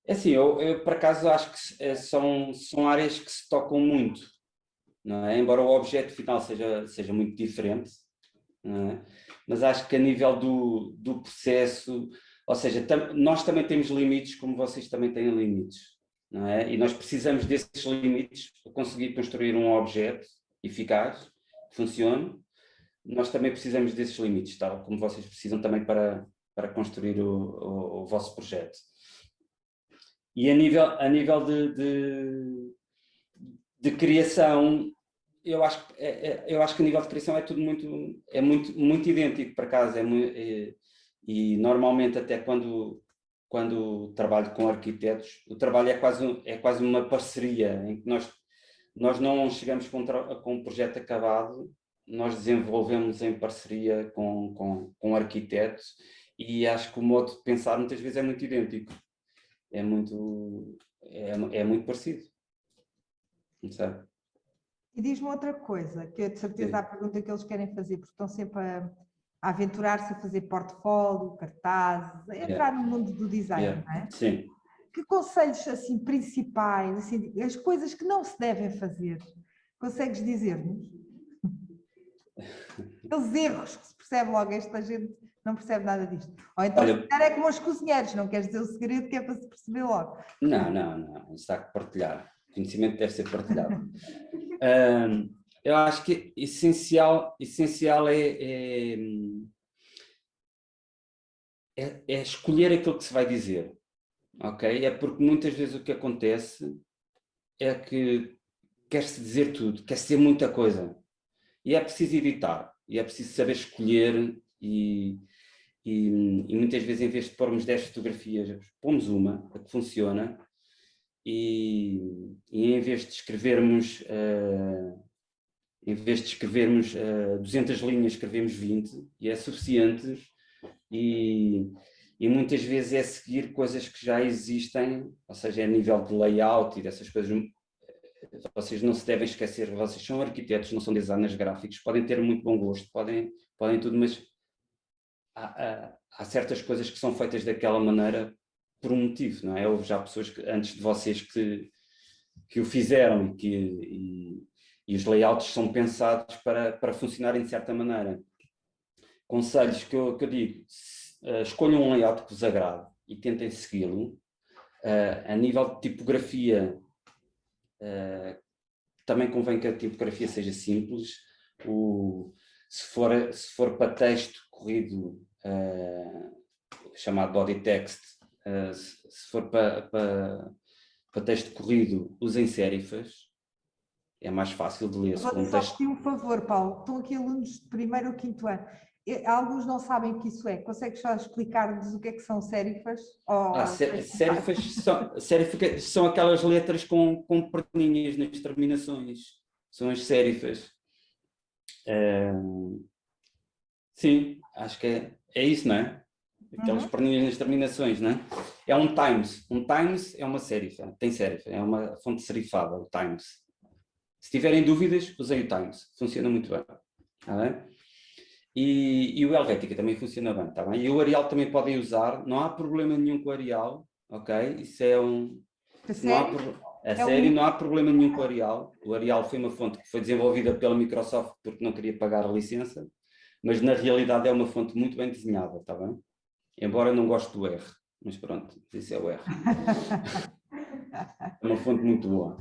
É assim, eu por acaso acho que são áreas que se tocam muito, não é? Embora o objeto final seja muito diferente, não é? Mas acho que a nível do processo, ou seja, nós também temos limites como vocês também têm limites. Não é? E nós precisamos desses limites para conseguir construir um objeto eficaz, que funcione. Nós também precisamos desses limites, tal como vocês precisam também para construir o vosso projeto. E a nível de criação, eu acho que a nível de criação é tudo muito idêntico, por acaso. E normalmente até quando trabalho com arquitetos, o trabalho é quase uma parceria, em que nós não chegamos com um projeto acabado, nós desenvolvemos em parceria com o arquiteto, e acho que o modo de pensar muitas vezes é muito idêntico. é muito parecido. Não sei. E diz-me outra coisa, que é de certeza a pergunta que eles querem fazer, porque estão sempre a aventurar-se a fazer portfólio, cartazes, a entrar no mundo do design, não é? Sim. Que conselhos assim principais, assim, as coisas que não se devem fazer, consegues dizer-nos? Aqueles erros que se percebe logo, esta gente não percebe nada disto. Ou então, Olha, se calhar é como os cozinheiros, não queres dizer o segredo que é para se perceber logo. não, isso há que partilhar. O conhecimento deve ser partilhado. Eu acho que essencial é escolher aquilo que se vai dizer, ok? É porque muitas vezes o que acontece é que quer-se dizer tudo, quer-se dizer muita coisa. E é preciso evitar, e é preciso saber escolher e muitas vezes, em vez de pormos 10 fotografias, pomos uma, a que funciona, e em vez de escrevermos 200 linhas, escrevemos 20, e é suficiente, e muitas vezes é seguir coisas que já existem, ou seja, a nível de layout e dessas coisas. Vocês não se devem esquecer, vocês são arquitetos, não são designers gráficos, podem ter muito bom gosto, podem tudo, mas há certas coisas que são feitas daquela maneira por um motivo, não é? Houve já pessoas antes de vocês que o fizeram e os layouts são pensados para funcionarem de certa maneira. Conselhos que eu digo, escolham um layout que vos agrade e tentem segui-lo. A nível de tipografia, também convém que a tipografia seja simples. Se for para texto corrido, chamado body text, se for para texto corrido, usem serifas, é mais fácil de ler. Vou só pedir um favor, Paulo, estão aqui alunos de primeiro ou quinto ano. Alguns não sabem o que isso é. Consegues só explicar-nos o que são serifas? Serifas são aquelas letras com perninhas nas terminações. São as serifas. Sim, acho que é isso, não é? Aquelas perninhas nas terminações, não é? É um Times. Um Times é uma serifa. Tem serifa. É uma fonte serifada, o Times. Se tiverem dúvidas, usem o Times. Funciona muito bem. Está bem? E o Helvética também funciona bem, está bem? E o Arial também podem usar, não há problema nenhum com o Arial, ok? Isso é um... não há problema nenhum com o Arial. O Arial foi uma fonte que foi desenvolvida pela Microsoft porque não queria pagar a licença, mas na realidade é uma fonte muito bem desenhada, está bem? Embora eu não goste do R, mas pronto, isso é o R. É uma fonte muito boa.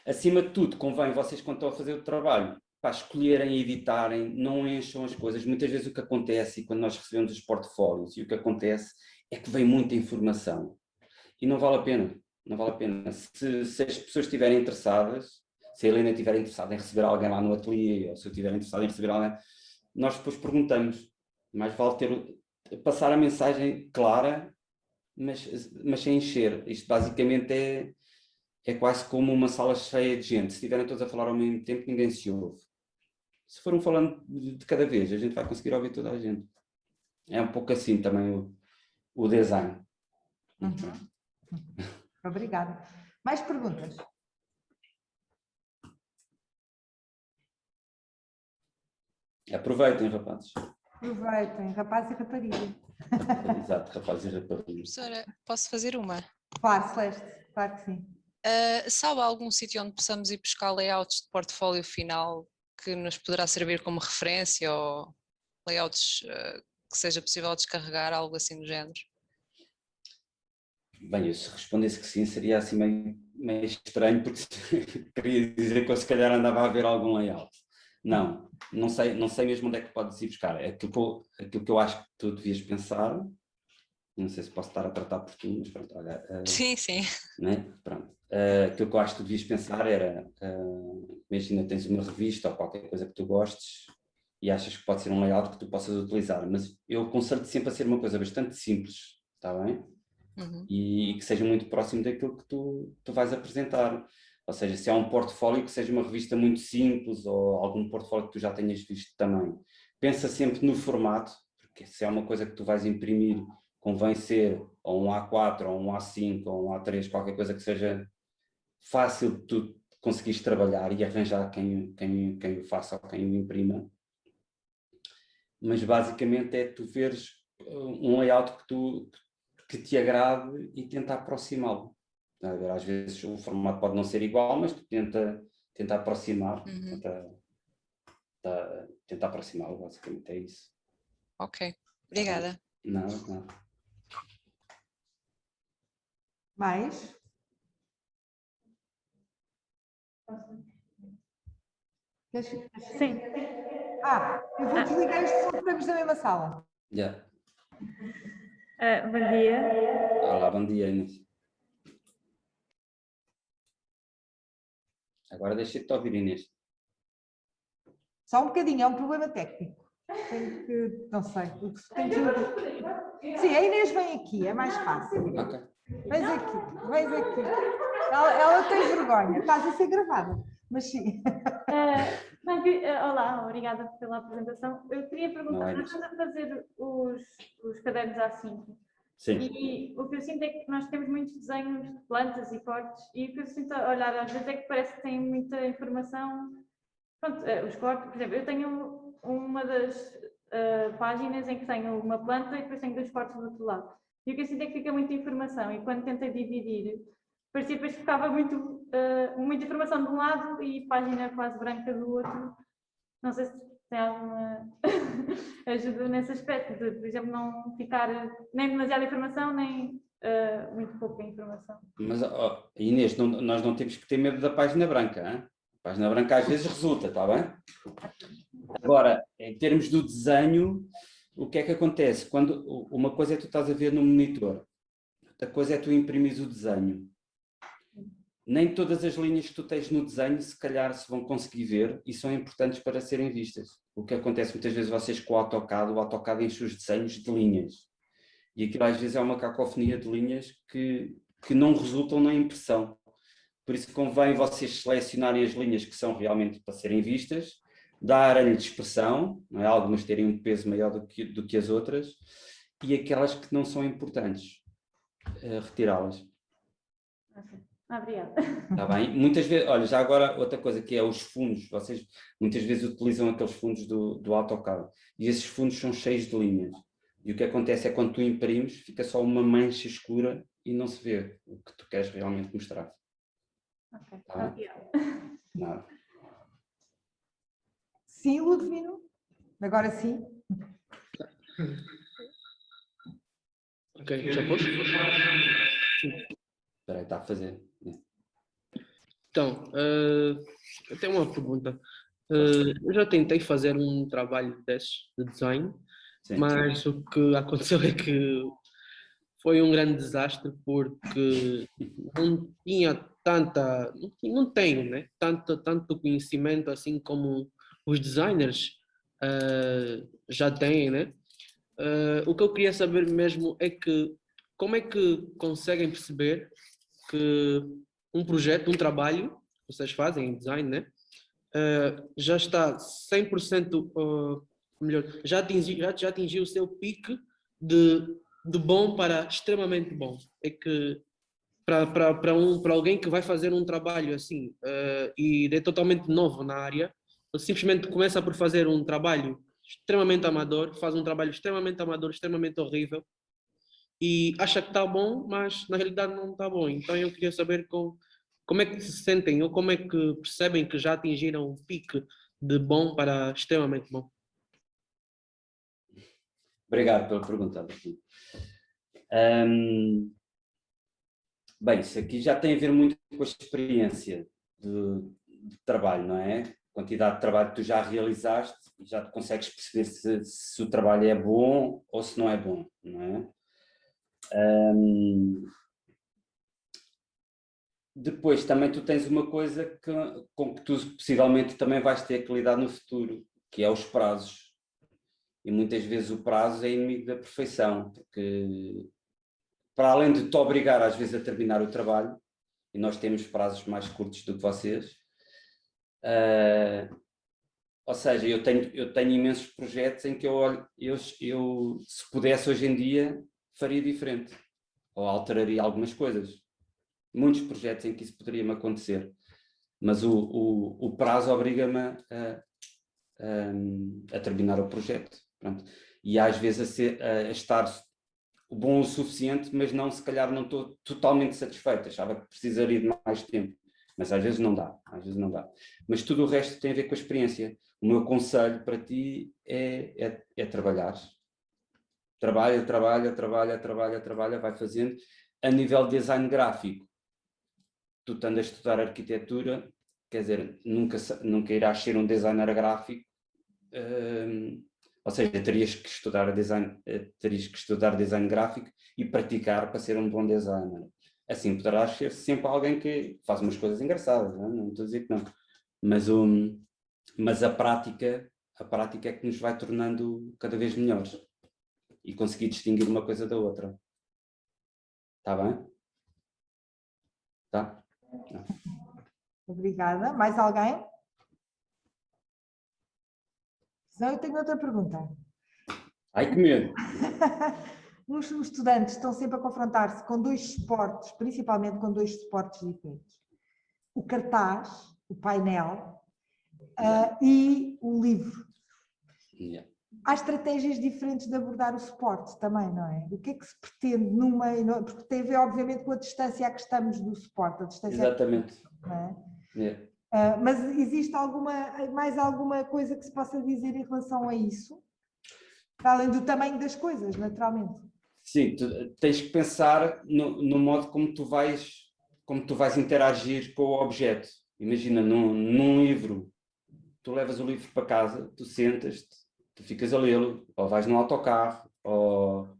Acima de tudo, convém vocês, quando estão a fazer o trabalho, para escolherem e editarem, não encham as coisas. Muitas vezes o que acontece, e quando nós recebemos os portfólios, e o que acontece é que vem muita informação. E não vale a pena. Não vale a pena. Se as pessoas estiverem interessadas, se a Helena estiver interessada em receber alguém lá no ateliê, ou se eu estiver interessado em receber alguém, nós depois perguntamos. Mais vale passar a mensagem clara, mas sem encher. Isto basicamente é quase como uma sala cheia de gente. Se estiverem todos a falar ao mesmo tempo, ninguém se ouve. Se for falando de cada vez, a gente vai conseguir ouvir toda a gente. É um pouco assim também o design. Obrigada. Mais perguntas? Aproveitem, rapazes. Aproveitem, rapaz e rapariga. Exato, rapazes e raparigas. Professora, posso fazer uma? Claro, Celeste, claro que sim. Sabe algum sítio onde possamos ir buscar layouts de portfólio final que nos poderá servir como referência ou layouts que seja possível descarregar, algo assim do género? Bem, eu se respondesse que sim, seria assim meio estranho, porque queria dizer que eu se calhar andava a ver algum layout. Não sei mesmo onde é que podes ir buscar. Aquilo que eu acho que tu devias pensar, não sei se posso estar a tratar por tu, mas pronto, olha... Sim. Né? Pronto. Aquilo que eu acho que tu devias pensar era, imagina, tens uma revista ou qualquer coisa que tu gostes e achas que pode ser um layout que tu possas utilizar, mas eu aconselho-te sempre a ser uma coisa bastante simples, está bem? E que seja muito próximo daquilo que tu vais apresentar. Ou seja, se há um portfólio, que seja uma revista muito simples ou algum portfólio que tu já tenhas visto também. Pensa sempre no formato, porque se é uma coisa que tu vais imprimir convém ser ou um A4, ou um A5, ou um A3, qualquer coisa que seja fácil de tu conseguires trabalhar e arranjar quem o faça ou quem o imprima. Mas basicamente é tu veres um layout que te agrade e tenta aproximá-lo. Às vezes o formato pode não ser igual, mas tu tenta aproximar, tenta aproximá-lo, basicamente é isso. Ok, obrigada. Não. Mais? Sim. Eu vou desligar este som para estamos na mesma sala. Yeah. Bom dia. Olá, bom dia, Inês. Agora deixa-te ouvir, Inês. Só um bocadinho, é um problema técnico. Tenho que, não sei. Sim, a Inês vem aqui, é mais fácil. Ok. Vens aqui. Ela tem vergonha, estás a ser gravada, mas sim. Olá, obrigada pela apresentação. Eu queria perguntar, nós estamos a fazer os cadernos A5. Sim. E o que eu sinto é que nós temos muitos desenhos de plantas e cortes, e o que eu sinto a olhar às vezes é que parece que tem muita informação. Pronto, os cortes, por exemplo, eu tenho uma das páginas em que tenho uma planta e depois tenho 2 cortes do outro lado. E o que eu sinto é que fica muita informação, e quando tentei dividir, parecia depois que ficava muita informação de um lado e página quase branca do outro. Não sei se tem alguma ajuda nesse aspecto, de, por exemplo, não ficar nem demasiada informação, nem muito pouca informação. Mas, Inês, nós não temos que ter medo da página branca, hein? A página branca às vezes resulta, está bem? Agora, em termos do desenho, o que é que acontece? Quando uma coisa é tu estás a ver no monitor, outra coisa é tu imprimires o desenho. Nem todas as linhas que tu tens no desenho, se calhar, se vão conseguir ver e são importantes para serem vistas. O que acontece muitas vezes vocês com o AutoCAD enche os desenhos de linhas. E aquilo às vezes é uma cacofonia de linhas que não resultam na impressão. Por isso convém vocês selecionarem as linhas que são realmente para serem vistas, darem-lhe expressão, não é? Algumas terem um peso maior do que as outras, e aquelas que não são importantes, retirá-las. Obrigada. Está bem? Muitas vezes, olha, já agora outra coisa que é os fundos, vocês muitas vezes utilizam aqueles fundos do AutoCAD, e esses fundos são cheios de linhas. E o que acontece é quando tu imprimes, fica só uma mancha escura e não se vê o que tu queres realmente mostrar. Ok, Tá? obrigada. Nada. Sim, Ludovino? Agora sim. Ok, já posso? Espera aí, está a fazer. Então, eu tenho uma pergunta. Eu já tentei fazer um trabalho desses de design, Sim. mas o que aconteceu é que foi um grande desastre porque não tinha não tenho, né? Tanto conhecimento assim como os designers já têm, né? O que eu queria saber mesmo é que como é que conseguem perceber que um projeto, um trabalho que vocês fazem em design, né? Já está 100% melhor, já atingiu o seu pique de bom para extremamente bom. É que para alguém que vai fazer um trabalho assim e é totalmente novo na área, ele simplesmente começa por fazer um trabalho extremamente amador, faz um trabalho extremamente amador, extremamente horrível e acha que está bom, mas na realidade não está bom. Então eu queria saber como é que se sentem ou como é que percebem que já atingiram um pique de bom para extremamente bom. Obrigado pela pergunta. Bem, isso aqui já tem a ver muito com a experiência de trabalho, não é? Quantidade de trabalho que tu já realizaste, já consegues perceber se o trabalho é bom ou se não é bom, não é? Depois também tu tens uma coisa com que tu possivelmente também vais ter que lidar no futuro, que é os prazos. E muitas vezes o prazo é inimigo da perfeição, porque para além de te obrigar às vezes a terminar o trabalho, e nós temos prazos mais curtos do que vocês, ou seja, eu tenho imensos projetos em que eu se pudesse hoje em dia faria diferente, ou alteraria algumas coisas. Muitos projetos em que isso poderia-me acontecer, mas o prazo obriga-me a terminar o projeto. Pronto. E às vezes a estar bom o suficiente, mas não, se calhar não estou totalmente satisfeito, achava que precisaria de mais tempo, mas às vezes não dá, Mas tudo o resto tem a ver com a experiência. O meu conselho para ti é trabalhar. Trabalha, vai fazendo. A nível de design gráfico, tu estando a estudar arquitetura, quer dizer, nunca irás ser um designer gráfico, ou seja, terias que estudar design gráfico e praticar para ser um bom designer. Assim poderás ser sempre alguém que faz umas coisas engraçadas, não estou a dizer que não, mas a prática é que nos vai tornando cada vez melhores e conseguir distinguir uma coisa da outra. Está bem? Tá? Obrigada. Mais alguém? Senão eu tenho outra pergunta. Ai, que medo! Os estudantes estão sempre a confrontar-se com dois suportes, principalmente com dois suportes diferentes. O cartaz, o painel, e o livro. Yeah. Há estratégias diferentes de abordar o suporte também, não é? O que é que se pretende porque tem a ver, obviamente, com a distância a que estamos do suporte. A distância Exatamente. Não é? Yeah. Mas existe mais alguma coisa que se possa dizer em relação a isso? Para além do tamanho das coisas, naturalmente. Sim, tu tens que pensar no modo como tu vais interagir com o objeto. Imagina, num livro, tu levas o livro para casa, tu sentas-te, tu ficas a lê-lo, ou vais num autocarro, ou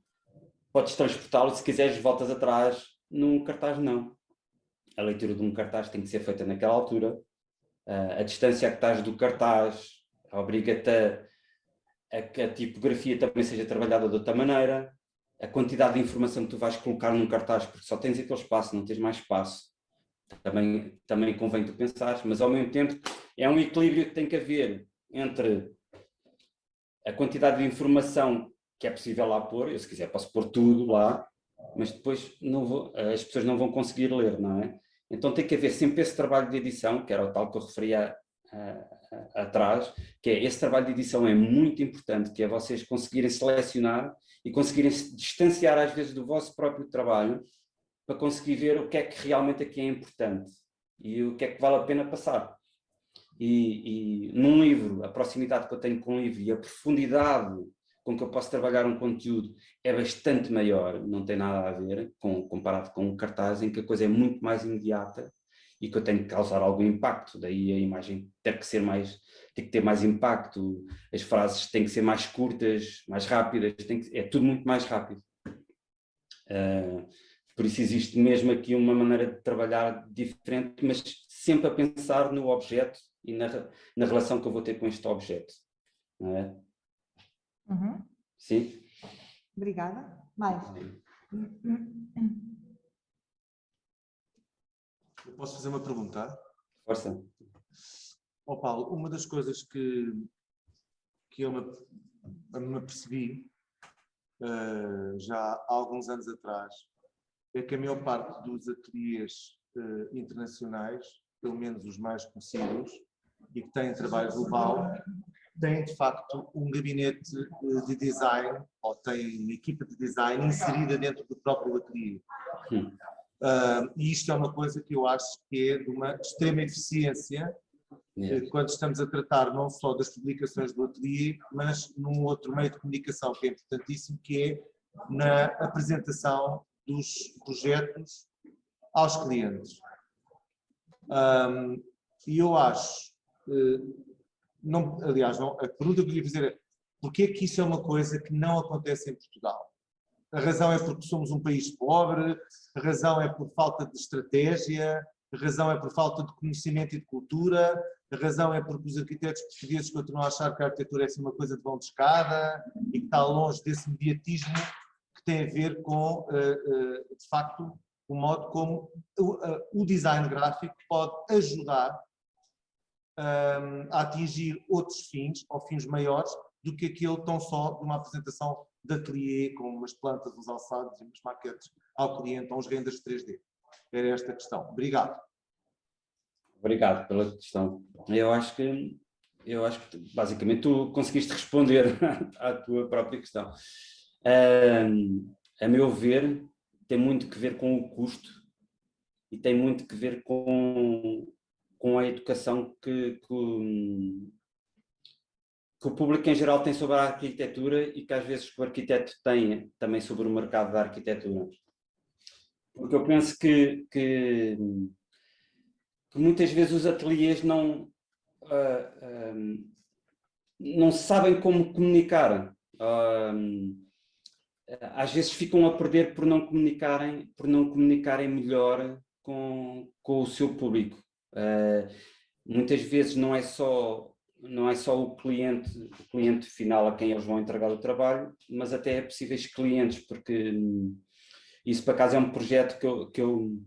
podes transportá-lo, se quiseres voltas atrás. Num cartaz não. A leitura de um cartaz tem que ser feita naquela altura. A distância a que estás do cartaz obriga-te a que a tipografia também seja trabalhada de outra maneira. A quantidade de informação que tu vais colocar num cartaz, porque só tens aquele espaço, não tens mais espaço. Também convém tu pensares, mas ao mesmo tempo é um equilíbrio que tem que haver entre a quantidade de informação que é possível lá pôr. Eu, se quiser, posso pôr tudo lá, mas depois as pessoas não vão conseguir ler, não é? Então tem que haver sempre esse trabalho de edição, que era o tal que eu referia atrás, que é esse trabalho de edição é muito importante, que é vocês conseguirem selecionar e conseguirem se distanciar às vezes do vosso próprio trabalho para conseguir ver o que é que realmente aqui é importante e o que é que vale a pena passar. E num livro, a proximidade que eu tenho com o livro e a profundidade com que eu posso trabalhar um conteúdo é bastante maior, não tem nada a ver comparado com um cartaz em que a coisa é muito mais imediata e que eu tenho que causar algum impacto, daí a imagem tem que ter mais impacto, as frases têm que ser mais curtas, mais rápidas, é tudo muito mais rápido. Por isso existe mesmo aqui uma maneira de trabalhar diferente, mas sempre a pensar no objeto e na relação que eu vou ter com este objeto. Não é? Uhum. Sim? Obrigada. Mais? Eu posso fazer uma pergunta? Força. Ó Paulo, uma das coisas que eu me apercebi já há alguns anos atrás é que a maior parte dos ateliês internacionais, pelo menos os mais conhecidos, e que têm trabalho global, têm de facto um gabinete de design, ou têm uma equipa de design inserida dentro do próprio ateliê. E isto é uma coisa que eu acho que é de uma extrema eficiência quando estamos a tratar não só das publicações do ateliê, mas num outro meio de comunicação que é importantíssimo, que é na apresentação dos projetos aos clientes. E eu acho, a pergunta que eu ia fazer é: porquê que isso é uma coisa que não acontece em Portugal? A razão é porque somos um país pobre, a razão é por falta de estratégia, a razão é por falta de conhecimento e de cultura, a razão é porque os arquitetos portugueses continuam a achar que a arquitetura é assim uma coisa de mão de escada e que está longe desse mediatismo que tem a ver com, de facto, o modo como o design gráfico pode ajudar a atingir outros fins, ou fins maiores, do que aquele tão só de uma apresentação de ateliê, com umas plantas, uns alçados e umas maquetes ao cliente, ou uns renders 3D. Era esta a questão. Obrigado. Obrigado pela questão. Eu acho que basicamente tu conseguiste responder à tua própria questão. A meu ver, tem muito que ver com o custo e tem muito que ver com a educação que o público em geral tem sobre a arquitetura e que às vezes o arquiteto tem também sobre o mercado da arquitetura. Porque eu penso que muitas vezes os ateliês não sabem como comunicar. Às vezes ficam a perder por não comunicarem melhor com o seu público. Muitas vezes não é só o cliente final a quem eles vão entregar o trabalho, mas até possíveis clientes, porque isso por acaso é um projeto que eu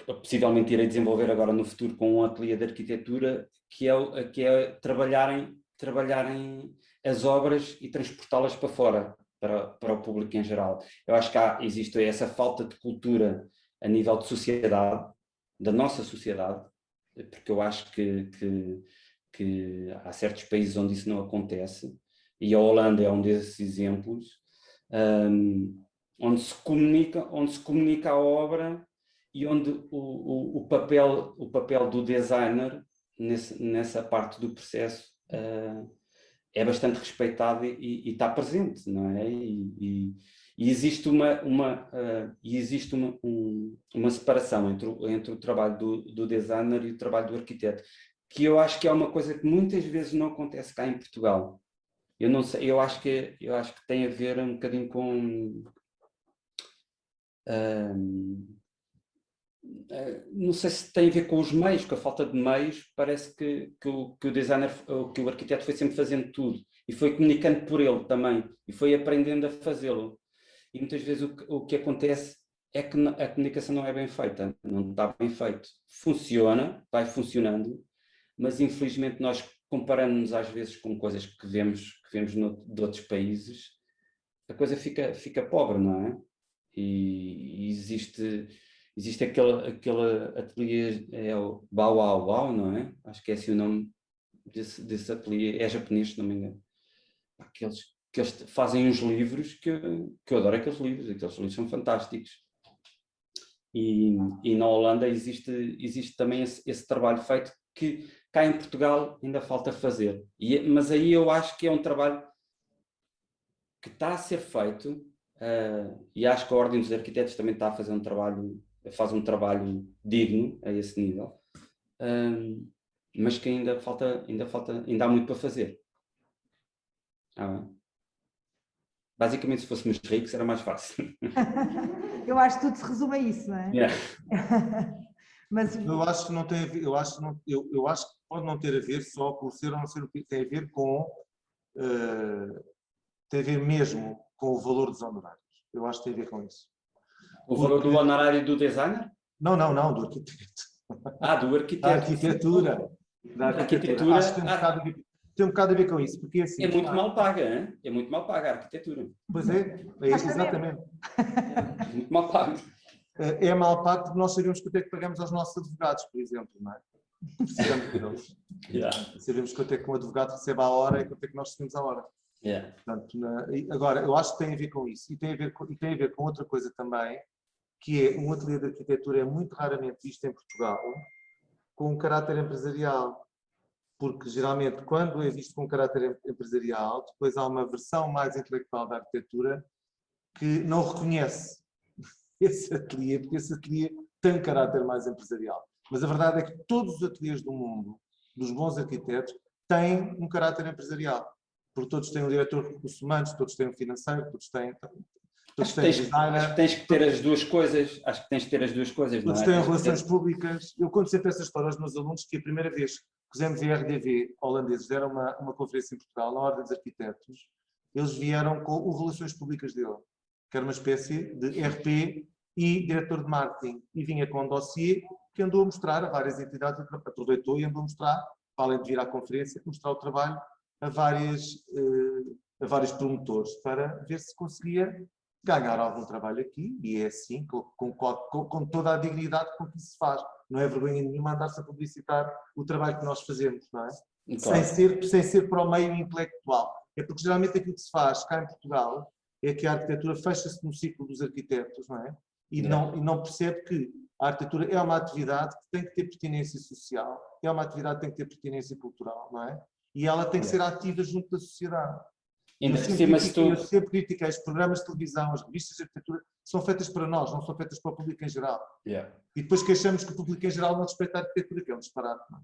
possivelmente irei desenvolver agora no futuro com um ateliê de arquitetura, que é trabalharem as obras e transportá-las para fora, para o público em geral. Eu acho que existe essa falta de cultura a nível de sociedade, da nossa sociedade, porque eu acho que há certos países onde isso não acontece, e a Holanda é um desses exemplos, onde se comunica a obra e onde o papel do designer nessa parte do processo é bastante respeitado e está presente, não é? E existe uma separação entre o trabalho do designer e o trabalho do arquiteto, que eu acho que é uma coisa que muitas vezes não acontece cá em Portugal. Eu não sei, eu acho que tem a ver um bocadinho com não sei se tem a ver com os meios, com a falta de meios. Parece que o designer, que o arquiteto foi sempre fazendo tudo e foi comunicando por ele também e foi aprendendo a fazê-lo. E muitas vezes o que acontece é que a comunicação não é bem feita, não está bem feito. Funciona, vai funcionando, mas infelizmente nós comparando-nos às vezes com coisas que vemos de outros países, a coisa fica pobre, não é? E existe aquele ateliê, é o Bauauau, não é? Acho que é assim o nome desse ateliê, é japonês, se não me engano. Que eles fazem uns livros que eu adoro aqueles livros são fantásticos. E na Holanda existe também esse trabalho feito que cá em Portugal ainda falta fazer. Mas aí eu acho que é um trabalho que está a ser feito, e acho que a Ordem dos Arquitetos também está a fazer faz um trabalho digno a esse nível, mas que ainda há muito para fazer. Basicamente, se fôssemos ricos era mais fácil. Eu acho que tudo se resume a isso, não é? Yeah. Mas Eu acho que não tem a ver, eu acho que pode não ter a ver só com o ser ou não ser o que tem a ver com tem a ver mesmo com o valor dos honorários. Eu acho que tem a ver com isso. O valor do honorário do designer? Não, do arquiteto. Do arquiteto. Da arquitetura. Acho que tem um bocado a ver com isso, porque assim, é muito mal paga, hein? É muito mal paga a arquitetura. Pois é exatamente. É muito mal paga. É mal pago porque nós sabemos quanto é que pagamos aos nossos advogados, por exemplo, não é? Precisamos deles. Yeah. Sabemos quanto é que um advogado recebe à hora e quanto é que nós recebemos à hora. Yeah. Portanto, agora, eu acho que tem a ver com isso. E tem a ver com outra coisa também, que é um ateliê de arquitetura é muito raramente visto em Portugal com um caráter empresarial. Porque, geralmente, quando é visto com um caráter empresarial, depois há uma versão mais intelectual da arquitetura que não reconhece esse ateliê, porque esse ateliê tem um caráter mais empresarial. Mas a verdade é que todos os ateliês do mundo, dos bons arquitetos, têm um caráter empresarial. Porque todos têm um diretor de recursos humanos, todos têm um financeiro, todos têm designer. Acho que tens que ter as duas coisas. Todos têm relações públicas. Eu conto sempre essa história aos meus alunos, que a primeira vez que os MVRDV holandeses deram uma conferência em Portugal, na Ordem dos Arquitetos, eles vieram com o Relações Públicas dele, que era uma espécie de RP e diretor de marketing. E vinha com um dossiê que andou a mostrar a várias entidades, aproveitou e andou a mostrar, para além de vir à conferência, mostrar o trabalho a várias a vários promotores para ver se conseguia ganhar algum trabalho aqui, e é assim, com toda a dignidade com que isso se faz. Não é vergonha nenhuma andar-se a publicitar o trabalho que nós fazemos, não é? Claro. Sem ser para o meio intelectual. É porque geralmente aquilo que se faz cá em Portugal é que a arquitetura fecha-se no ciclo dos arquitetos, não é? E não percebe que a arquitetura é uma atividade que tem que ter pertinência social, é uma atividade que tem que ter pertinência cultural, não é? E ela tem que ser ativa junto da sociedade. Ainda por cima, se tu... Eu sempre critiquei os programas de televisão, as revistas de arquitetura, são feitas para nós, não são feitas para o público em geral. E depois queixamos que o público em geral não respeita a arquitetura, que é um disparate. Não é?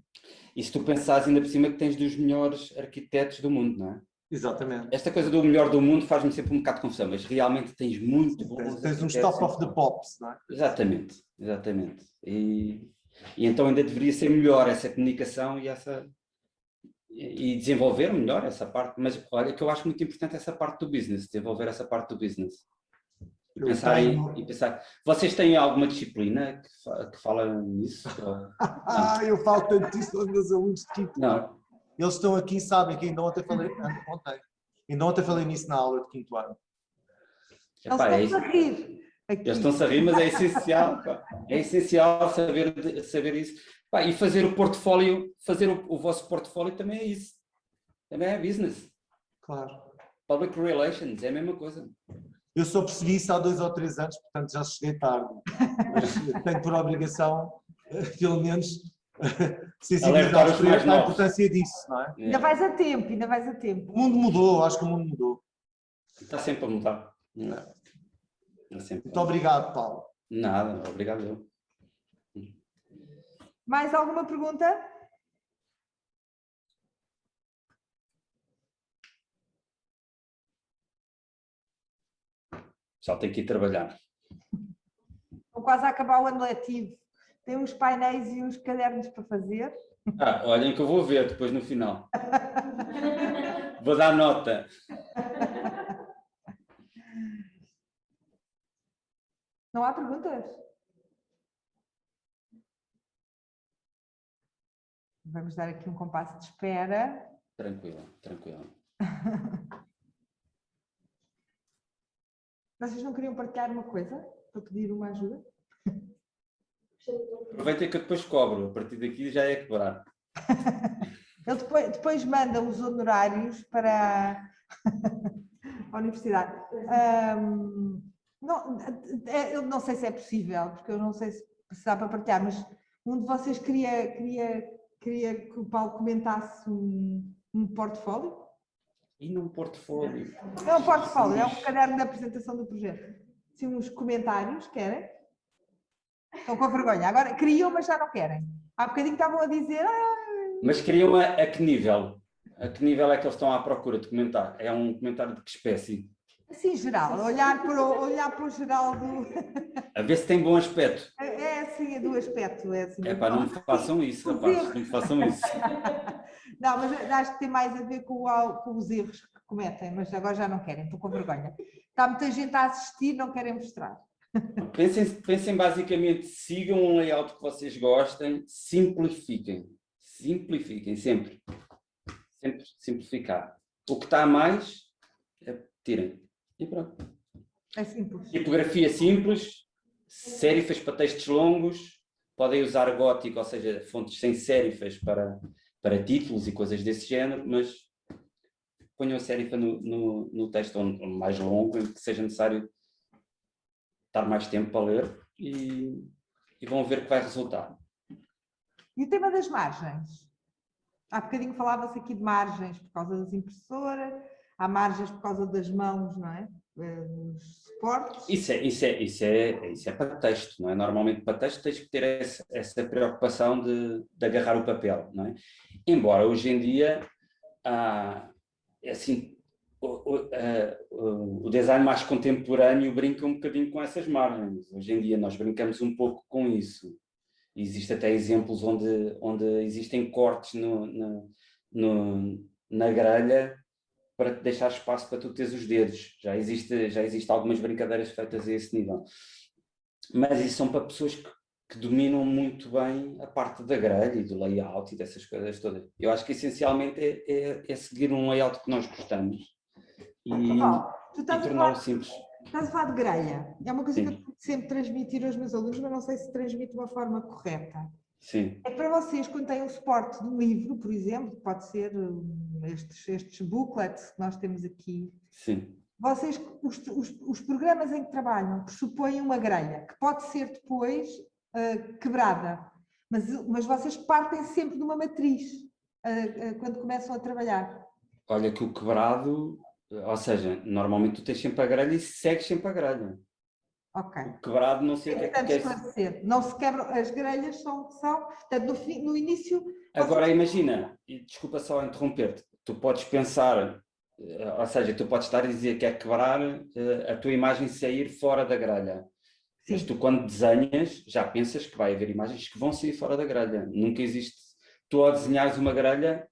E se tu pensares ainda por cima que tens dos melhores arquitetos do mundo, não é? Exatamente. Esta coisa do melhor do mundo faz-me sempre um bocado de confusão, mas realmente tens muito bons. Tens um top of the pops, não é? Exatamente, exatamente. E então ainda deveria ser melhor essa comunicação e desenvolver melhor essa parte, mas olha que eu acho muito importante essa parte do business, desenvolver essa parte do business. E pensar, vocês têm alguma disciplina que fala nisso? Eu falo tanto disso aos meus alunos de quinto. Não. Eles estão aqui, sabem que ainda ontem falei nisso na aula de quinto ano. Eles estão a rir. Eles estão-se a rir, mas é essencial. Pá. É essencial saber isso. Pá, e fazer o portfólio, fazer o vosso portfólio também é isso. Também é business. Claro. Public relations, é a mesma coisa. Eu só percebi isso há 2 ou 3 anos, portanto já cheguei tarde. Mas tenho por obrigação, pelo menos, sensibilizar os mais novos. A importância disso, não é? Ainda vais a tempo, ainda vais a tempo. O mundo mudou, acho que o mundo mudou. Está sempre a mudar. Muito obrigado, Paulo. Nada, obrigado eu. Mais alguma pergunta? Só tem que ir trabalhar. Estou quase a acabar o ano letivo. Tem uns painéis e uns cadernos para fazer. Olhem que eu vou ver depois no final. Vou dar nota. Não há perguntas? Vamos dar aqui um compasso de espera. Tranquilo, tranquilo. Vocês não queriam partilhar uma coisa? Para pedir uma ajuda? Aproveita que eu depois cobro. A partir daqui já é quebrar. Ele depois manda os honorários para a universidade. Eu não sei se é possível, porque eu não sei se dá para partilhar, mas um de vocês queria que o Paulo comentasse um portfólio? E num portfólio? Não é um portfólio, é um caderno de apresentação do projeto. Sim, uns comentários, querem? Estão com vergonha. Agora queriam, mas já não querem. Há bocadinho estavam a dizer... Mas queriam a que nível? A que nível é que eles estão à procura de comentar? É um comentário de que espécie? Assim, geral. Olhar para o geral do... A ver se tem bom aspecto. É assim, é do aspecto. É assim, não me façam isso, rapaz. Não me façam isso. Não, mas acho que tem mais a ver com os erros que cometem, mas agora já não querem, estou com vergonha. Está muita gente a assistir, não querem mostrar. Pensem basicamente, sigam um layout que vocês gostem, simplifiquem. Simplifiquem, sempre. Sempre simplificar. O que está a mais, tirem. E pronto. É simples. Tipografia simples, serifas para textos longos, podem usar gótico, ou seja, fontes sem serifas para títulos e coisas desse género, mas ponham a serifa no texto mais longo, em que seja necessário estar mais tempo para ler e vão ver que vai resultar. E o tema das margens? Há bocadinho falava-se aqui de margens por causa das impressoras, há margens por causa das mãos, não é? Dos suportes. Isso é para texto, não é? Normalmente para texto tens que ter essa preocupação de agarrar o papel, não é? Embora hoje em dia assim, o design mais contemporâneo brinca um bocadinho com essas margens. Hoje em dia nós brincamos um pouco com isso. Existem até exemplos onde existem cortes na grelha para te deixar espaço para tu teres os dedos. Já existe algumas brincadeiras feitas a esse nível. Mas isso são para pessoas que dominam muito bem a parte da grelha e do layout e dessas coisas todas. Eu acho que essencialmente é seguir um layout que nós gostamos, Paulo, tu e estás a torná-lo falar, simples. estás a falar de grelha. É uma coisa que eu Sim. tento sempre transmitir aos meus alunos, mas não sei se transmito de uma forma correta. Sim, É que para vocês, quando têm um suporte de um livro, por exemplo, pode ser estes booklets que nós temos aqui, sim. vocês, os programas em que trabalham pressupõem uma grelha, que pode ser depois quebrada, mas vocês partem sempre de uma matriz quando começam a trabalhar. Olha que o quebrado, ou seja, normalmente tu tens sempre a grelha e segues sempre a grelha. Ok. O quebrado não sei o que é que Portanto, quer. esclarecer. Não se quebram, as grelhas são o que são. Portanto, no início. Agora imagina, e desculpa só interromper-te, tu podes pensar, ou seja, tu podes estar a dizer que é quebrar a tua imagem sair fora da grelha. Mas Sim. tu quando desenhas já pensas que vai haver imagens que vão sair fora da grelha. Nunca existe. Tu ao desenhares uma grelha,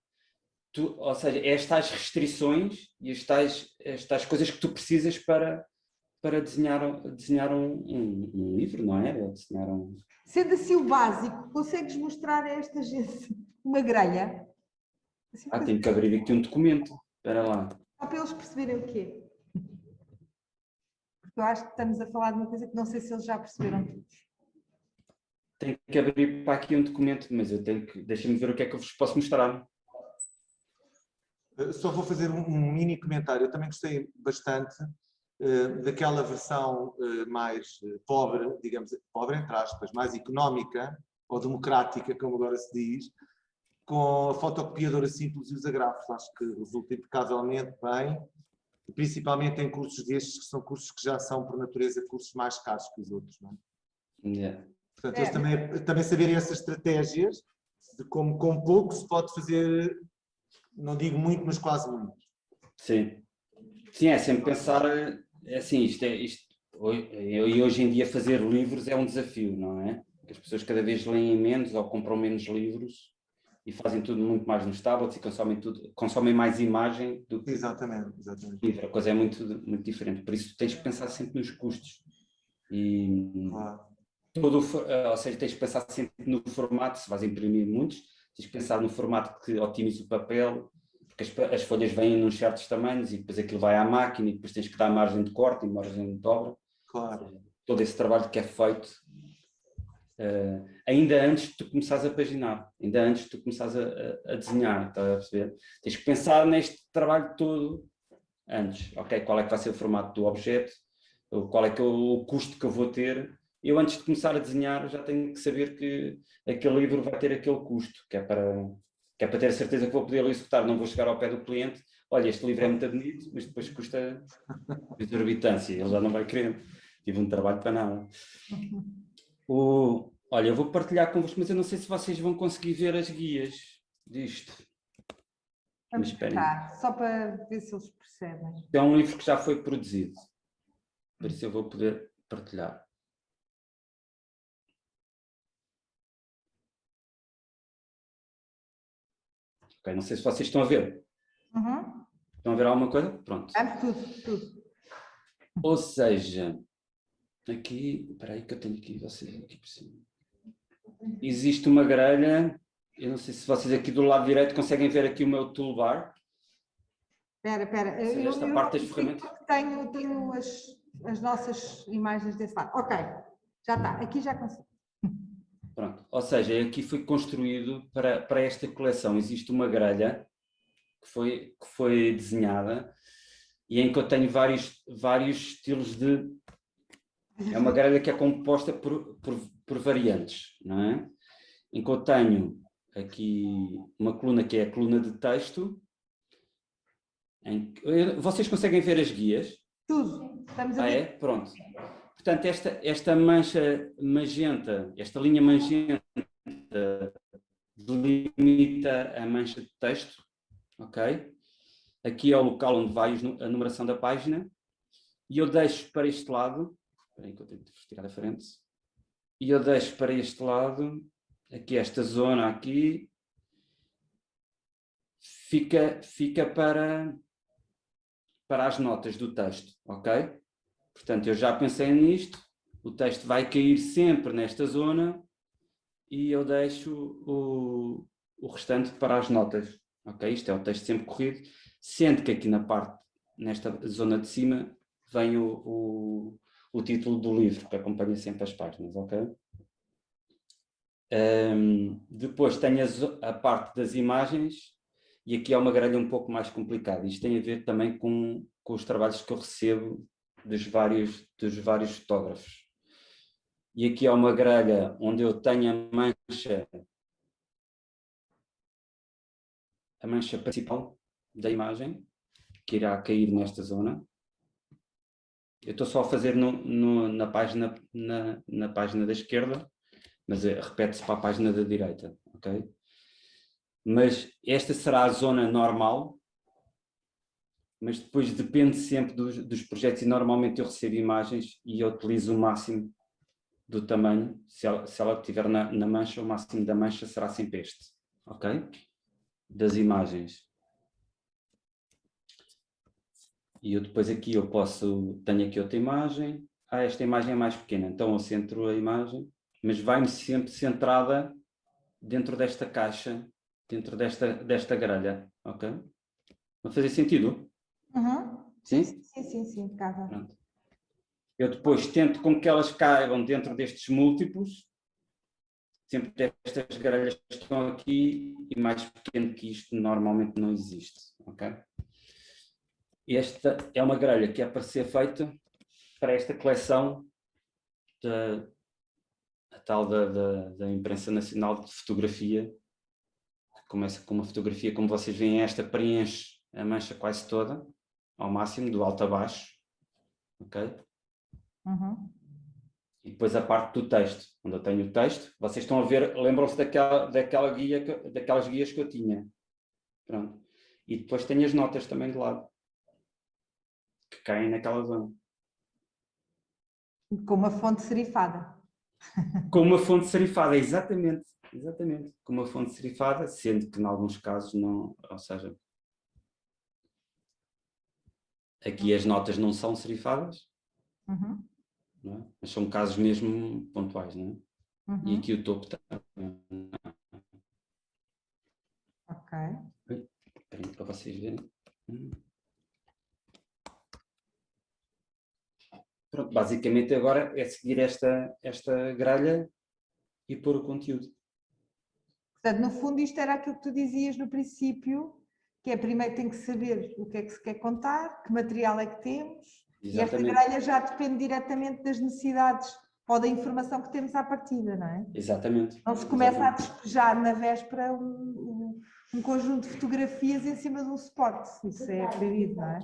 ou seja, é as tais restrições e as tais coisas que tu precisas para desenhar um livro, não é? Ou desenhar Sendo assim o básico, consegues mostrar a esta gente uma grelha? Assim, uma coisa tenho que abrir aqui um documento. Espera lá. só para eles perceberem o quê? Porque eu acho que estamos a falar de uma coisa que não sei se eles já perceberam todos. Tenho que abrir para aqui um documento, mas eu tenho que. Deixa-me ver o que é que eu vos posso mostrar. Só vou fazer um mini comentário. Eu também gostei bastante daquela versão mais pobre, digamos, pobre entre aspas, mais económica ou democrática, como agora se diz, com a fotocopiadora simples e os agrafos. Acho que resulta impecavelmente bem, principalmente em cursos destes, que são cursos que já são, por natureza, cursos mais caros que os outros. Não é? Yeah. Portanto, eles também saberem essas estratégias de como com pouco se pode fazer, não digo muito, mas quase muito. Sim. Sim, é sempre pensar, é assim, e hoje em dia fazer livros é um desafio, não é? Porque as pessoas cada vez leem menos ou compram menos livros e fazem tudo muito mais nos tablets e consomem mais imagem do que Exatamente. livro. A coisa é muito, muito diferente. Por isso tens que pensar sempre nos custos. E Claro. ou seja, tens que pensar sempre no formato, se vais imprimir muitos, tens que pensar no formato que otimize o papel, porque as folhas vêm em certos tamanhos e depois aquilo vai à máquina e depois tens que dar margem de corte e margem de dobra. Claro. Todo esse trabalho que é feito ainda antes de tu começares a paginar, ainda antes de tu começares a desenhar, estás a perceber? Tens que pensar neste trabalho todo antes, ok? Qual é que vai ser o formato do objeto, qual é que é o custo que eu vou ter. Eu antes de começar a desenhar já tenho que saber que aquele livro vai ter aquele custo, que é para ter a certeza que vou poder executar, não vou chegar ao pé do cliente, olha, este livro é muito bonito, mas depois custa exorbitância, ele já não vai querer, tive um trabalho para nada. Olha, eu vou partilhar convosco, mas eu não sei se vocês vão conseguir ver as guias disto. Vamos Mas esperem. tentar, só para ver se eles percebem. É um livro que já foi produzido, por isso eu vou poder partilhar. Ok, não sei se vocês estão a ver. Uhum. Estão a ver alguma coisa? Pronto. Tudo. Ou seja, aqui, espera aí que eu tenho aqui vocês aqui por cima. Existe uma grelha, eu não sei se vocês aqui do lado direito conseguem ver aqui o meu toolbar. Espera. Seja, esta parte das ferramentas. Tenho as nossas imagens desse lado. Ok, já está. Aqui já consigo. Pronto. Ou seja, aqui foi construído para esta coleção. Existe uma grelha que foi desenhada e em que eu tenho vários estilos de... É uma grelha que é composta por variantes, não é? Em que eu tenho aqui uma coluna que é a coluna de texto. Vocês conseguem ver as guias? Tudo. Estamos a ver. É? Pronto. Portanto, esta mancha magenta, esta linha magenta delimita a mancha de texto, ok? Aqui é o local onde vai a numeração da página e eu deixo para este lado, espera aí que eu tenho que tirar da frente, e eu deixo para este lado, aqui esta zona aqui, fica para as notas do texto, ok? Portanto, eu já pensei nisto, o texto vai cair sempre nesta zona e eu deixo o restante para as notas, ok? Isto é o texto sempre corrido, sendo que aqui na parte nesta zona de cima, vem o título do livro, que acompanha sempre as páginas, ok? Depois tenho a parte das imagens, e aqui há uma grelha um pouco mais complicada. Isto tem a ver também com os trabalhos que eu recebo dos vários fotógrafos. E aqui há uma grelha onde eu tenho a mancha principal da imagem, que irá cair nesta zona. Eu estou só a fazer na página da esquerda, mas repete-se para a página da direita, ok? Mas esta será a zona normal, mas depois depende sempre dos projetos, e normalmente eu recebo imagens e eu utilizo o máximo do tamanho. Se ela estiver na mancha, o máximo da mancha será sempre este, ok? Das imagens. E eu depois aqui tenho aqui outra imagem. Esta imagem é mais pequena, então eu centro a imagem, mas vai-me sempre centrada dentro desta caixa, dentro desta grelha, ok? Vai fazer sentido? Uhum. Sim? Sim, impecável. Pronto. Eu depois tento com que elas caibam dentro destes múltiplos, sempre destas grelhas que estão aqui, e mais pequeno que isto normalmente não existe, ok? Esta é uma grelha que é para ser feita para esta coleção a tal da Imprensa Nacional de Fotografia, que começa com uma fotografia, como vocês veem, esta preenche a mancha quase toda, ao máximo, do alto a baixo, ok? Uhum. E depois a parte do texto, onde eu tenho o texto, vocês estão a ver, lembram-se daquelas guias que eu tinha. Pronto. E depois tenho as notas também de lado, que caem naquela zona. Com uma fonte serifada. Com uma fonte serifada, exatamente. Com uma fonte serifada, sendo que em alguns casos não, ou seja, aqui as notas não são serifadas, Uhum. não é? Mas são casos mesmo pontuais, não é? Uhum. E aqui o topo também. Ok. Para vocês verem. Pronto, basicamente agora é seguir esta grelha e pôr o conteúdo. Portanto, no fundo, isto era aquilo que tu dizias no princípio, que é primeiro tem que saber o que é que se quer contar, que material é que temos, e esta Exatamente. grelha já depende diretamente das necessidades ou da informação que temos à partida, não é? Exatamente. Não se começa a despejar na véspera um conjunto de fotografias em cima de um suporte, isso é proibido, não é?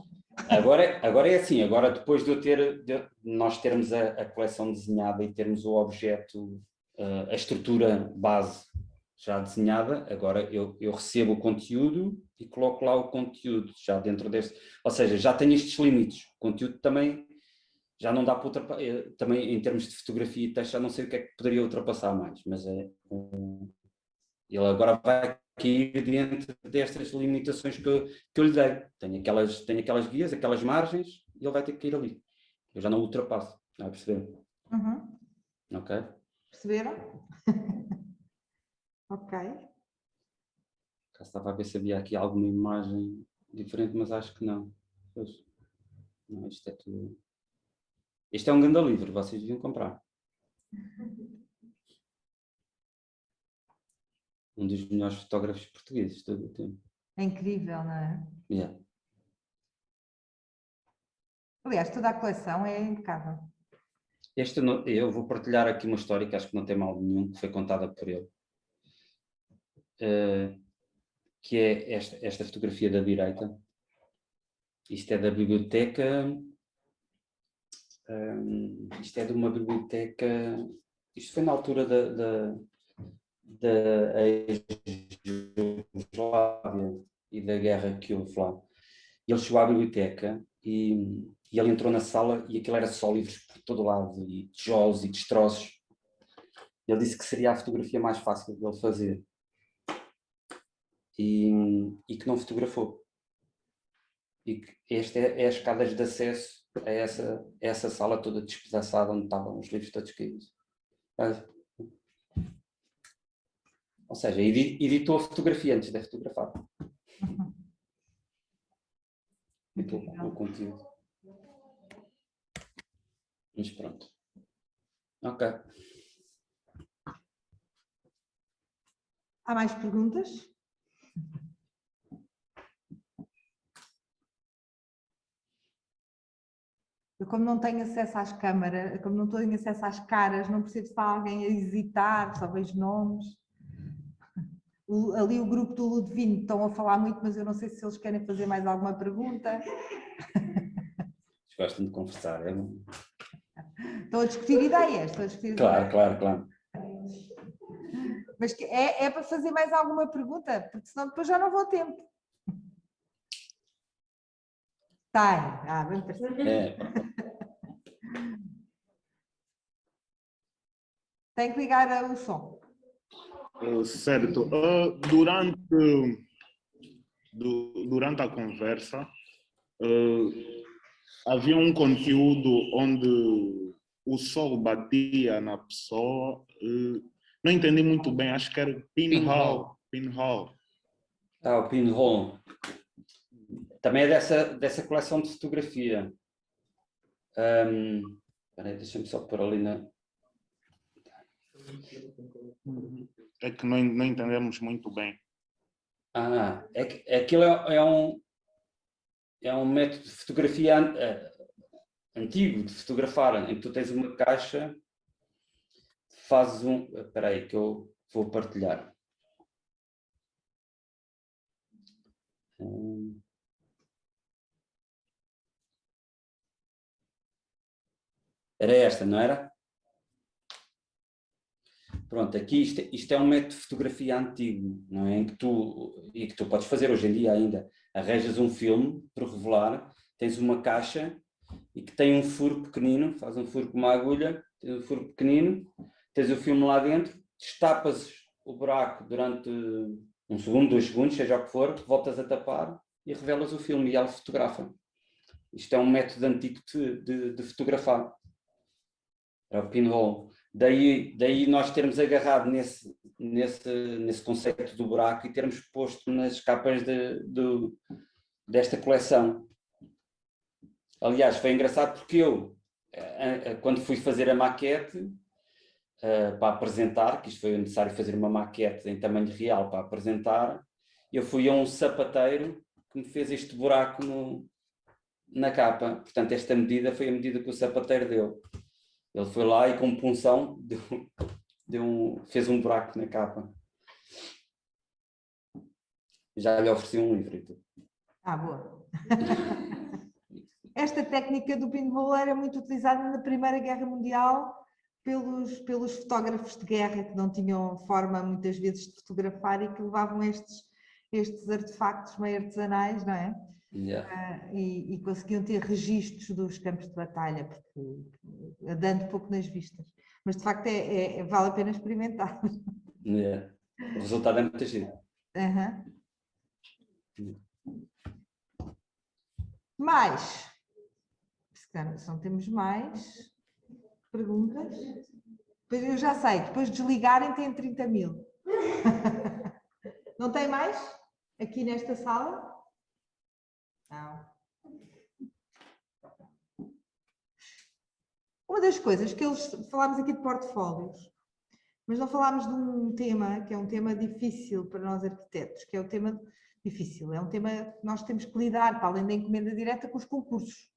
Agora é assim, agora depois de nós termos a coleção desenhada e termos o objeto, a estrutura base já desenhada, agora eu recebo o conteúdo e coloco lá o conteúdo já dentro deste, ou seja, já tenho estes limites. O conteúdo também já não dá para ultrapassar, também em termos de fotografia e texto já não sei o que é que poderia ultrapassar mais, mas ele agora vai cair dentro destas limitações que eu lhe dei. Tenho aquelas guias, aquelas margens, e ele vai ter que ir ali. Eu já não ultrapasso, não é perceber? Uhum. Ok? Perceberam? Ok. Já estava a ver se havia aqui alguma imagem diferente, mas acho que não. Pois, não, isto é tudo... Este é um grande livro, vocês deviam comprar. Um dos melhores fotógrafos portugueses de todo o tempo. É incrível, não é? Yeah. Aliás, toda a coleção é impecável. Eu vou partilhar aqui uma história que acho que não tem mal nenhum, que foi contada por ele. Que é esta fotografia da direita. Isto é da biblioteca. Isto é de uma biblioteca. Isto foi na altura da ex-Jugoslávia e da guerra que houve lá. Ele chegou à biblioteca e ele entrou na sala e aquilo era só livros por todo lado, e tijolos e destroços. Ele disse que seria a fotografia mais fácil de ele fazer. E que não fotografou. E que esta é as escadas de acesso a essa sala toda despedaçada onde estavam os livros todos caídos. Ou seja, editou a fotografia antes de a fotografar. o conteúdo. Mas pronto. Ok. Há mais perguntas? Eu, como não tenho acesso às câmaras, como não tenho acesso às caras, não percebo se está alguém a hesitar, só vejo nomes. Ali o grupo do Ludovino estão a falar muito, mas eu não sei se eles querem fazer mais alguma pergunta. Eles gostam de conversar. Estão a discutir ideias. Estão a discutir Claro, ideias. claro, claro. Mas é para fazer mais alguma pergunta, porque senão depois já não vou tempo. Tem. Bem parecido. Tem que ligar o som. Certo. Durante a conversa, havia um conteúdo onde o sol batia na pessoa. Não entendi muito bem, acho que era pinhole. O pinhole. Também é dessa coleção de fotografia. Espera aí, deixa-me só pôr ali na... É que não entendemos muito bem. Aquilo é um método de fotografia antigo, de fotografar, em que tu tens uma caixa, fazes um... Espera aí, que eu vou partilhar. Era esta, não era? Pronto, aqui isto é um método de fotografia antigo, não é? Em que tu podes fazer hoje em dia ainda. Arranjas um filme para revelar, tens uma caixa e que tem um furo pequenino, faz um furo com uma agulha, tens um furo pequenino, tens o filme lá dentro, destapas o buraco durante 1 segundo, 2 segundos, seja o que for, voltas a tapar e revelas o filme e ela fotografa. Isto é um método antigo de fotografar. É o pinhole. Daí nós termos agarrado nesse conceito do buraco e termos posto nas capas desta coleção. Aliás, foi engraçado porque eu, quando fui fazer a maquete para apresentar, que isto foi necessário fazer uma maquete em tamanho real para apresentar, eu fui a um sapateiro que me fez este buraco na capa. Portanto, esta medida foi a medida que o sapateiro deu. Ele foi lá e com punção fez um buraco na capa. Já lhe ofereci um livro e tudo. Boa. Esta técnica do pinhole era muito utilizada na Primeira Guerra Mundial pelos fotógrafos de guerra que não tinham forma muitas vezes de fotografar e que levavam estes artefactos meio artesanais, não é? Yeah. E conseguiam ter registros dos campos de batalha, porque dando pouco nas vistas. Mas de facto vale a pena experimentar. Yeah. O resultado é muito giro. Mais, se não temos mais perguntas, eu já sei, depois de desligarem têm 30.000. Não tem mais? Aqui nesta sala? Não. Uma das coisas que falámos aqui de portfólios, mas não falámos de um tema que é um tema difícil para nós arquitetos, que é o tema difícil, é um tema que nós temos que lidar, para além da encomenda direta, com os concursos.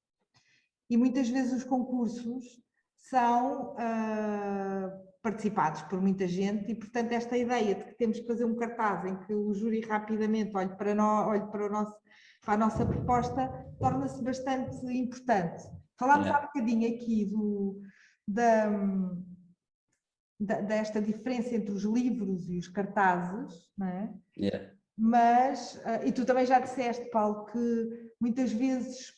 E muitas vezes os concursos são participados por muita gente e, portanto, esta ideia de que temos que fazer um cartaz em que o júri rapidamente olhe para a nossa proposta torna-se bastante importante. Falámos há bocadinho aqui desta diferença entre os livros e os cartazes, não é? Yeah. Mas, e tu também já disseste, Paulo, que muitas vezes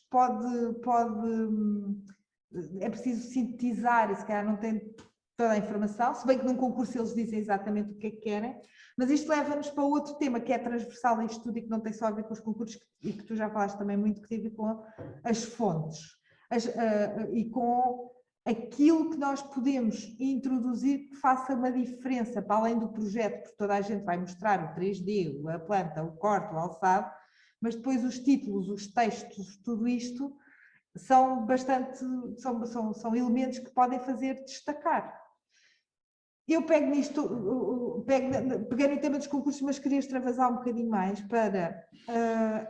é preciso sintetizar e se calhar não tem toda a informação, se bem que num concurso eles dizem exatamente o que é que querem, mas isto leva-nos para outro tema que é transversal em estudo e que não tem só a ver com os concursos e que tu já falaste também muito, que tem a ver com as fontes e com aquilo que nós podemos introduzir que faça uma diferença, para além do projeto, porque toda a gente vai mostrar o 3D, a planta, o corte, o alçado, mas depois os títulos, os textos, tudo isto são bastante, são elementos que podem fazer destacar. Eu pego nisto, peguei no tema dos concursos, mas queria extravasar um bocadinho mais para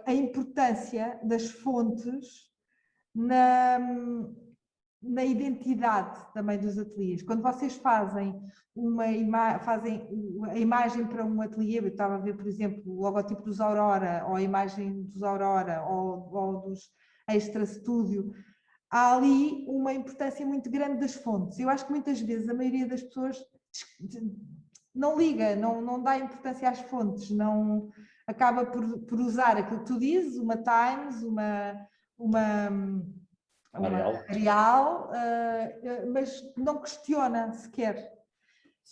a importância das fontes na identidade também dos ateliês. Quando vocês fazem a imagem para um ateliê, eu estava a ver, por exemplo, o logotipo dos Aurora, ou a imagem dos Aurora, ou dos Extra Studio, há ali uma importância muito grande das fontes. Eu acho que muitas vezes a maioria das pessoas não liga, não dá importância às fontes, não acaba por usar aquilo que tu dizes, uma Times, uma Arial, mas não questiona sequer.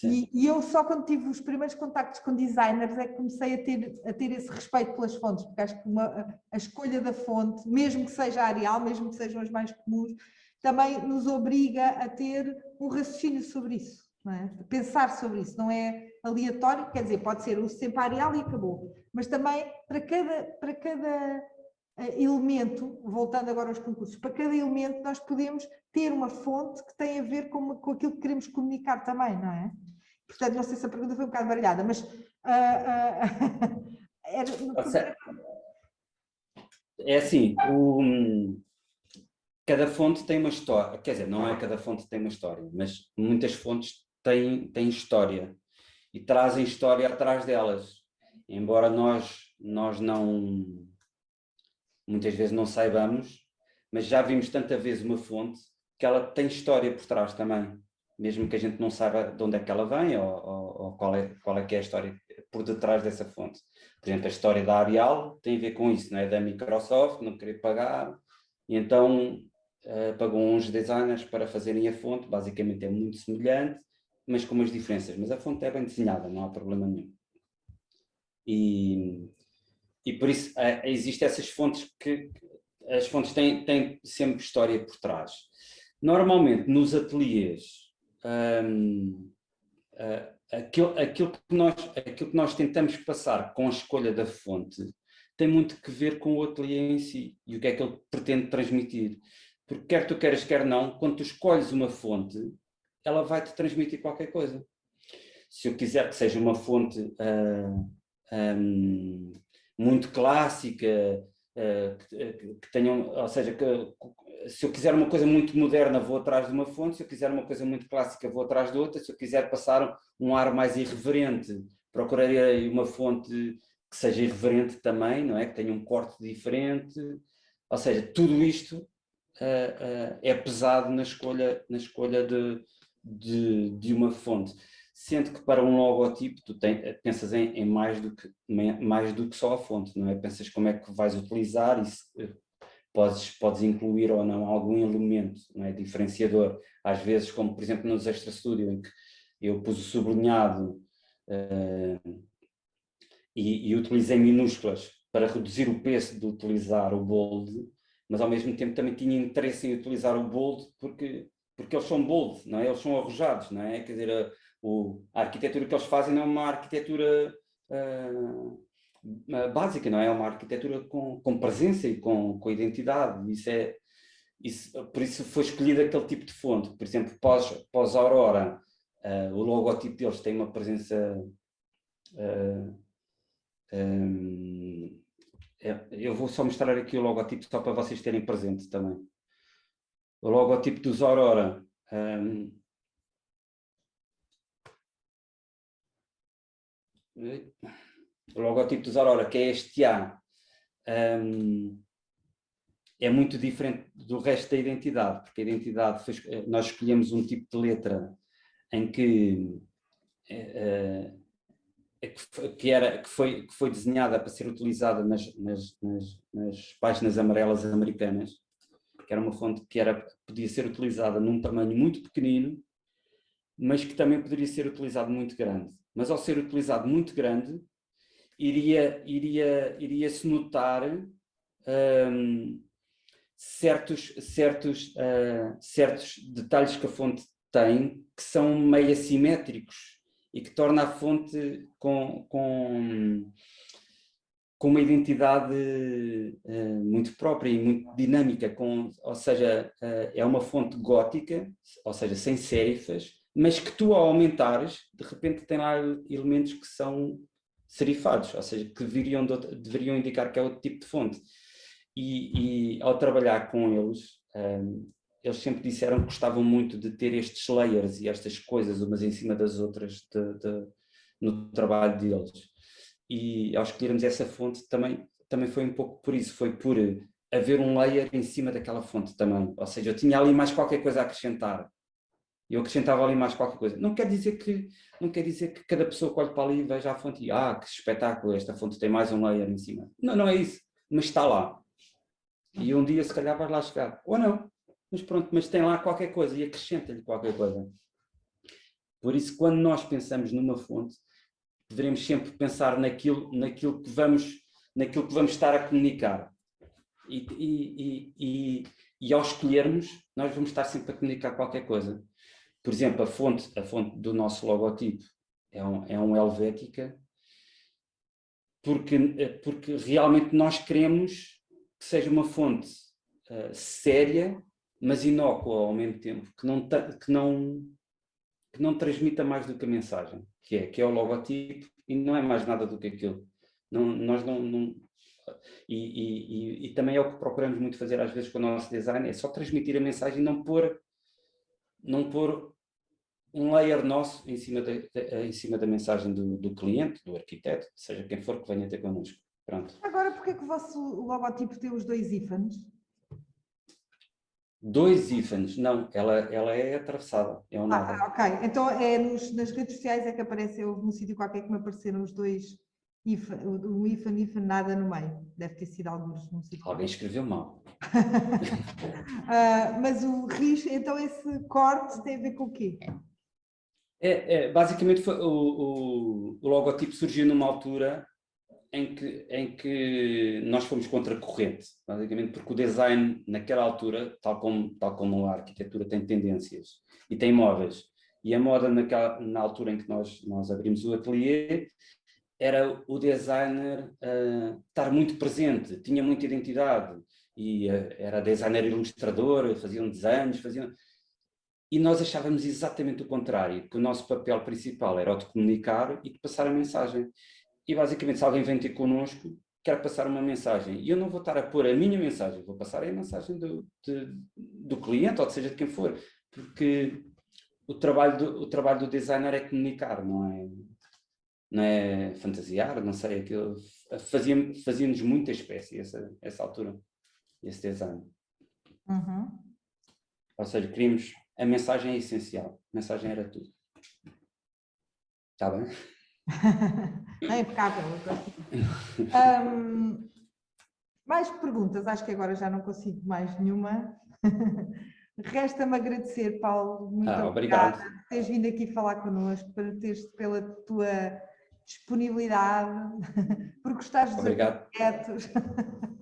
E eu só quando tive os primeiros contactos com designers é que comecei a ter esse respeito pelas fontes, porque acho que a escolha da fonte, mesmo que seja a Arial, mesmo que sejam as mais comuns, também nos obriga a ter um raciocínio sobre isso, não é? Pensar sobre isso, não é aleatório, quer dizer, pode ser uso sempre a Arial e acabou, mas também para cada elemento, voltando agora aos concursos, para cada elemento nós podemos ter uma fonte que tem a ver com aquilo que queremos comunicar também, não é? Portanto, não sei se a pergunta foi um bocado baralhada, mas é assim, cada fonte tem uma história, quer dizer, não é cada fonte tem uma história, mas muitas fontes têm história e trazem história atrás delas, embora nós não, muitas vezes não saibamos, mas já vimos tanta vez uma fonte que ela tem história por trás também, mesmo que a gente não saiba de onde é que ela vem ou qual é que é a história por detrás dessa fonte. Por exemplo, a história da Arial tem a ver com isso, não é? Da Microsoft não querer pagar, e então pagou uns designers para fazerem a fonte, basicamente é muito semelhante, mas com umas diferenças, mas a fonte é bem desenhada, não há problema nenhum. E por isso existem essas fontes que as fontes têm sempre história por trás. Normalmente nos ateliês aquilo que nós tentamos passar com a escolha da fonte tem muito que ver com o ateliê em si e o que é que ele pretende transmitir. Porque quer tu queiras, quer não, quando tu escolhes uma fonte, ela vai-te transmitir qualquer coisa. Se eu quiser que seja uma fonte muito clássica, que tenham, ou seja, se eu quiser uma coisa muito moderna, vou atrás de uma fonte, se eu quiser uma coisa muito clássica, vou atrás de outra, se eu quiser passar um ar mais irreverente, procurarei uma fonte que seja irreverente também, não é? Que tenha um corte diferente, ou seja, tudo isto é pesado na escolha de uma fonte. Sendo que para um logotipo tu pensas em mais do que só a fonte, não é? Pensas como é que vais utilizar e podes incluir ou não algum elemento, não é? Diferenciador. Às vezes, como por exemplo nos Extra Studio, em que eu pus o sublinhado e utilizei minúsculas para reduzir o peso de utilizar o bold, mas ao mesmo tempo também tinha interesse em utilizar o bold porque eles são bold, não é? Eles são arrojados, não é? Quer dizer, a arquitetura que eles fazem não é uma arquitetura básica, não é? É uma arquitetura com presença e com identidade. Por isso foi escolhido aquele tipo de fonte. Por exemplo, pós-Aurora, o logotipo deles tem uma presença... eu vou só mostrar aqui o logotipo só para vocês terem presente também. O logotipo dos Aurora... o logotipo dos Aurora, que é este A, é muito diferente do resto da identidade, porque a identidade, nós escolhemos um tipo de letra em que foi desenhada para ser utilizada nas páginas amarelas americanas, que era uma fonte que podia ser utilizada num tamanho muito pequenino, mas que também poderia ser utilizado muito grande. Mas ao ser utilizado muito grande, iria-se notar certos detalhes que a fonte tem que são meio assimétricos e que torna a fonte com uma identidade muito própria e muito dinâmica, ou seja, é uma fonte gótica, ou seja, sem serifas, mas que tu, ao aumentares, de repente tem lá elementos que são serifados, ou seja, que deveriam indicar que é outro tipo de fonte. E ao trabalhar com eles, eles sempre disseram que gostavam muito de ter estes layers e estas coisas umas em cima das outras no trabalho deles. E ao escolhermos essa fonte também foi um pouco por isso, foi por haver um layer em cima daquela fonte também, ou seja, eu tinha ali mais qualquer coisa a acrescentar, eu acrescentava ali mais qualquer coisa. Não quer dizer que cada pessoa que olhe para ali veja a fonte e que espetáculo, esta fonte tem mais um layer em cima. Não é isso, mas está lá. E um dia se calhar vai lá chegar, ou não, mas pronto, mas tem lá qualquer coisa e acrescenta-lhe qualquer coisa. Por isso, quando nós pensamos numa fonte, devemos sempre pensar naquilo que vamos estar a comunicar. E ao escolhermos, nós vamos estar sempre a comunicar qualquer coisa. Por exemplo, a fonte do nosso logotipo é um Helvética, porque realmente nós queremos que seja uma fonte séria, mas inócua ao mesmo tempo, que não transmita mais do que a mensagem, que é o logotipo, e não é mais nada do que aquilo. E também é o que procuramos muito fazer às vezes com o nosso design, é só transmitir a mensagem e não pôr um layer nosso em cima da mensagem do cliente, do arquiteto, seja quem for que venha ter connosco. Pronto. Agora, porquê que o vosso logotipo tem os 2 ífanes? 2 ífanes, não, ela é atravessada, é um nada. Ok, então nas redes sociais é que apareceu, num sítio qualquer que me apareceram os 2 ífanes, o ífane, nada no meio, deve ter sido alguns num sítio. Alguém escreveu mal. Mas o risco, então esse corte tem a ver com o quê? Basicamente o logotipo surgiu numa altura em que nós fomos contra a corrente, basicamente porque o design naquela altura, tal como a arquitetura tem tendências e tem modas, e a moda na altura em que nós abrimos o ateliê era o designer estar muito presente, tinha muita identidade, e era designer ilustrador, faziam desenhos, e nós achávamos exatamente o contrário, que o nosso papel principal era o de comunicar e de passar a mensagem. E basicamente, se alguém vem ter connosco, quer passar uma mensagem, e eu não vou estar a pôr a minha mensagem, vou passar a mensagem do cliente, ou seja, de quem for, porque o trabalho do designer é comunicar, não é fantasiar, não sei, aquilo fazia-nos muita espécie essa altura, esse design. Uhum. Ou seja, queríamos, a mensagem é essencial, a mensagem era tudo. Está bem? É impecável. Mais perguntas, acho que agora já não consigo mais nenhuma. Resta-me agradecer, Paulo, muito obrigada por teres vindo aqui falar connosco, pela tua disponibilidade, por gostares dos arquitetos.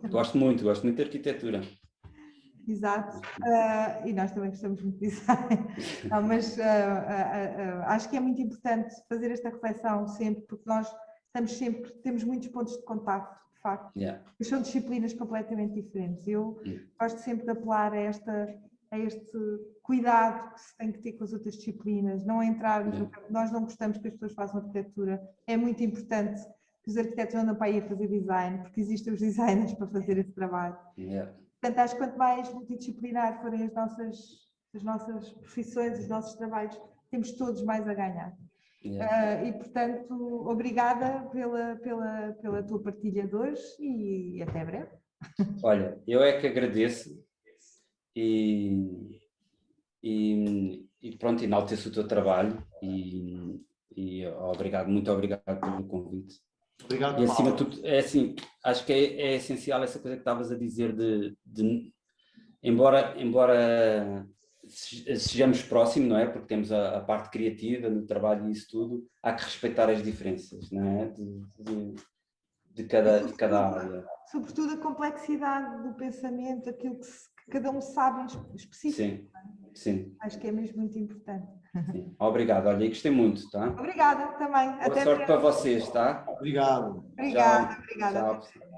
Gosto muito de arquitetura. Exato, e nós também gostamos muito de design. Não, mas acho que é muito importante fazer esta reflexão sempre, porque nós temos muitos pontos de contacto, de facto, mas são disciplinas completamente diferentes. Eu gosto sempre de apelar a este cuidado que se tem que ter com as outras disciplinas, não entrarmos nós não gostamos que as pessoas façam arquitetura, é muito importante que os arquitetos andam para aí a fazer design, porque existem os designers para fazer esse trabalho. Portanto, acho que quanto mais multidisciplinar forem as nossas profissões, os nossos trabalhos, temos todos mais a ganhar. E, portanto, obrigada pela tua partilha de hoje e até breve. Olha, eu é que agradeço e pronto, enalteço o teu trabalho e muito obrigado pelo convite. Obrigado, e acima de Paulo. tudo, assim, acho que é essencial essa coisa que estavas a dizer embora sejamos próximos, não é? Porque temos a parte criativa no trabalho e isso tudo, há que respeitar as diferenças, não é? De cada área. Sobretudo a complexidade do pensamento, aquilo que cada um sabe específico. Sim. Acho que é mesmo muito importante. Sim. Obrigado, olha, e gostei muito, tá? Obrigada também. Boa sorte para vocês, tá? Obrigado. Obrigada, Tchau. obrigada. Tchau.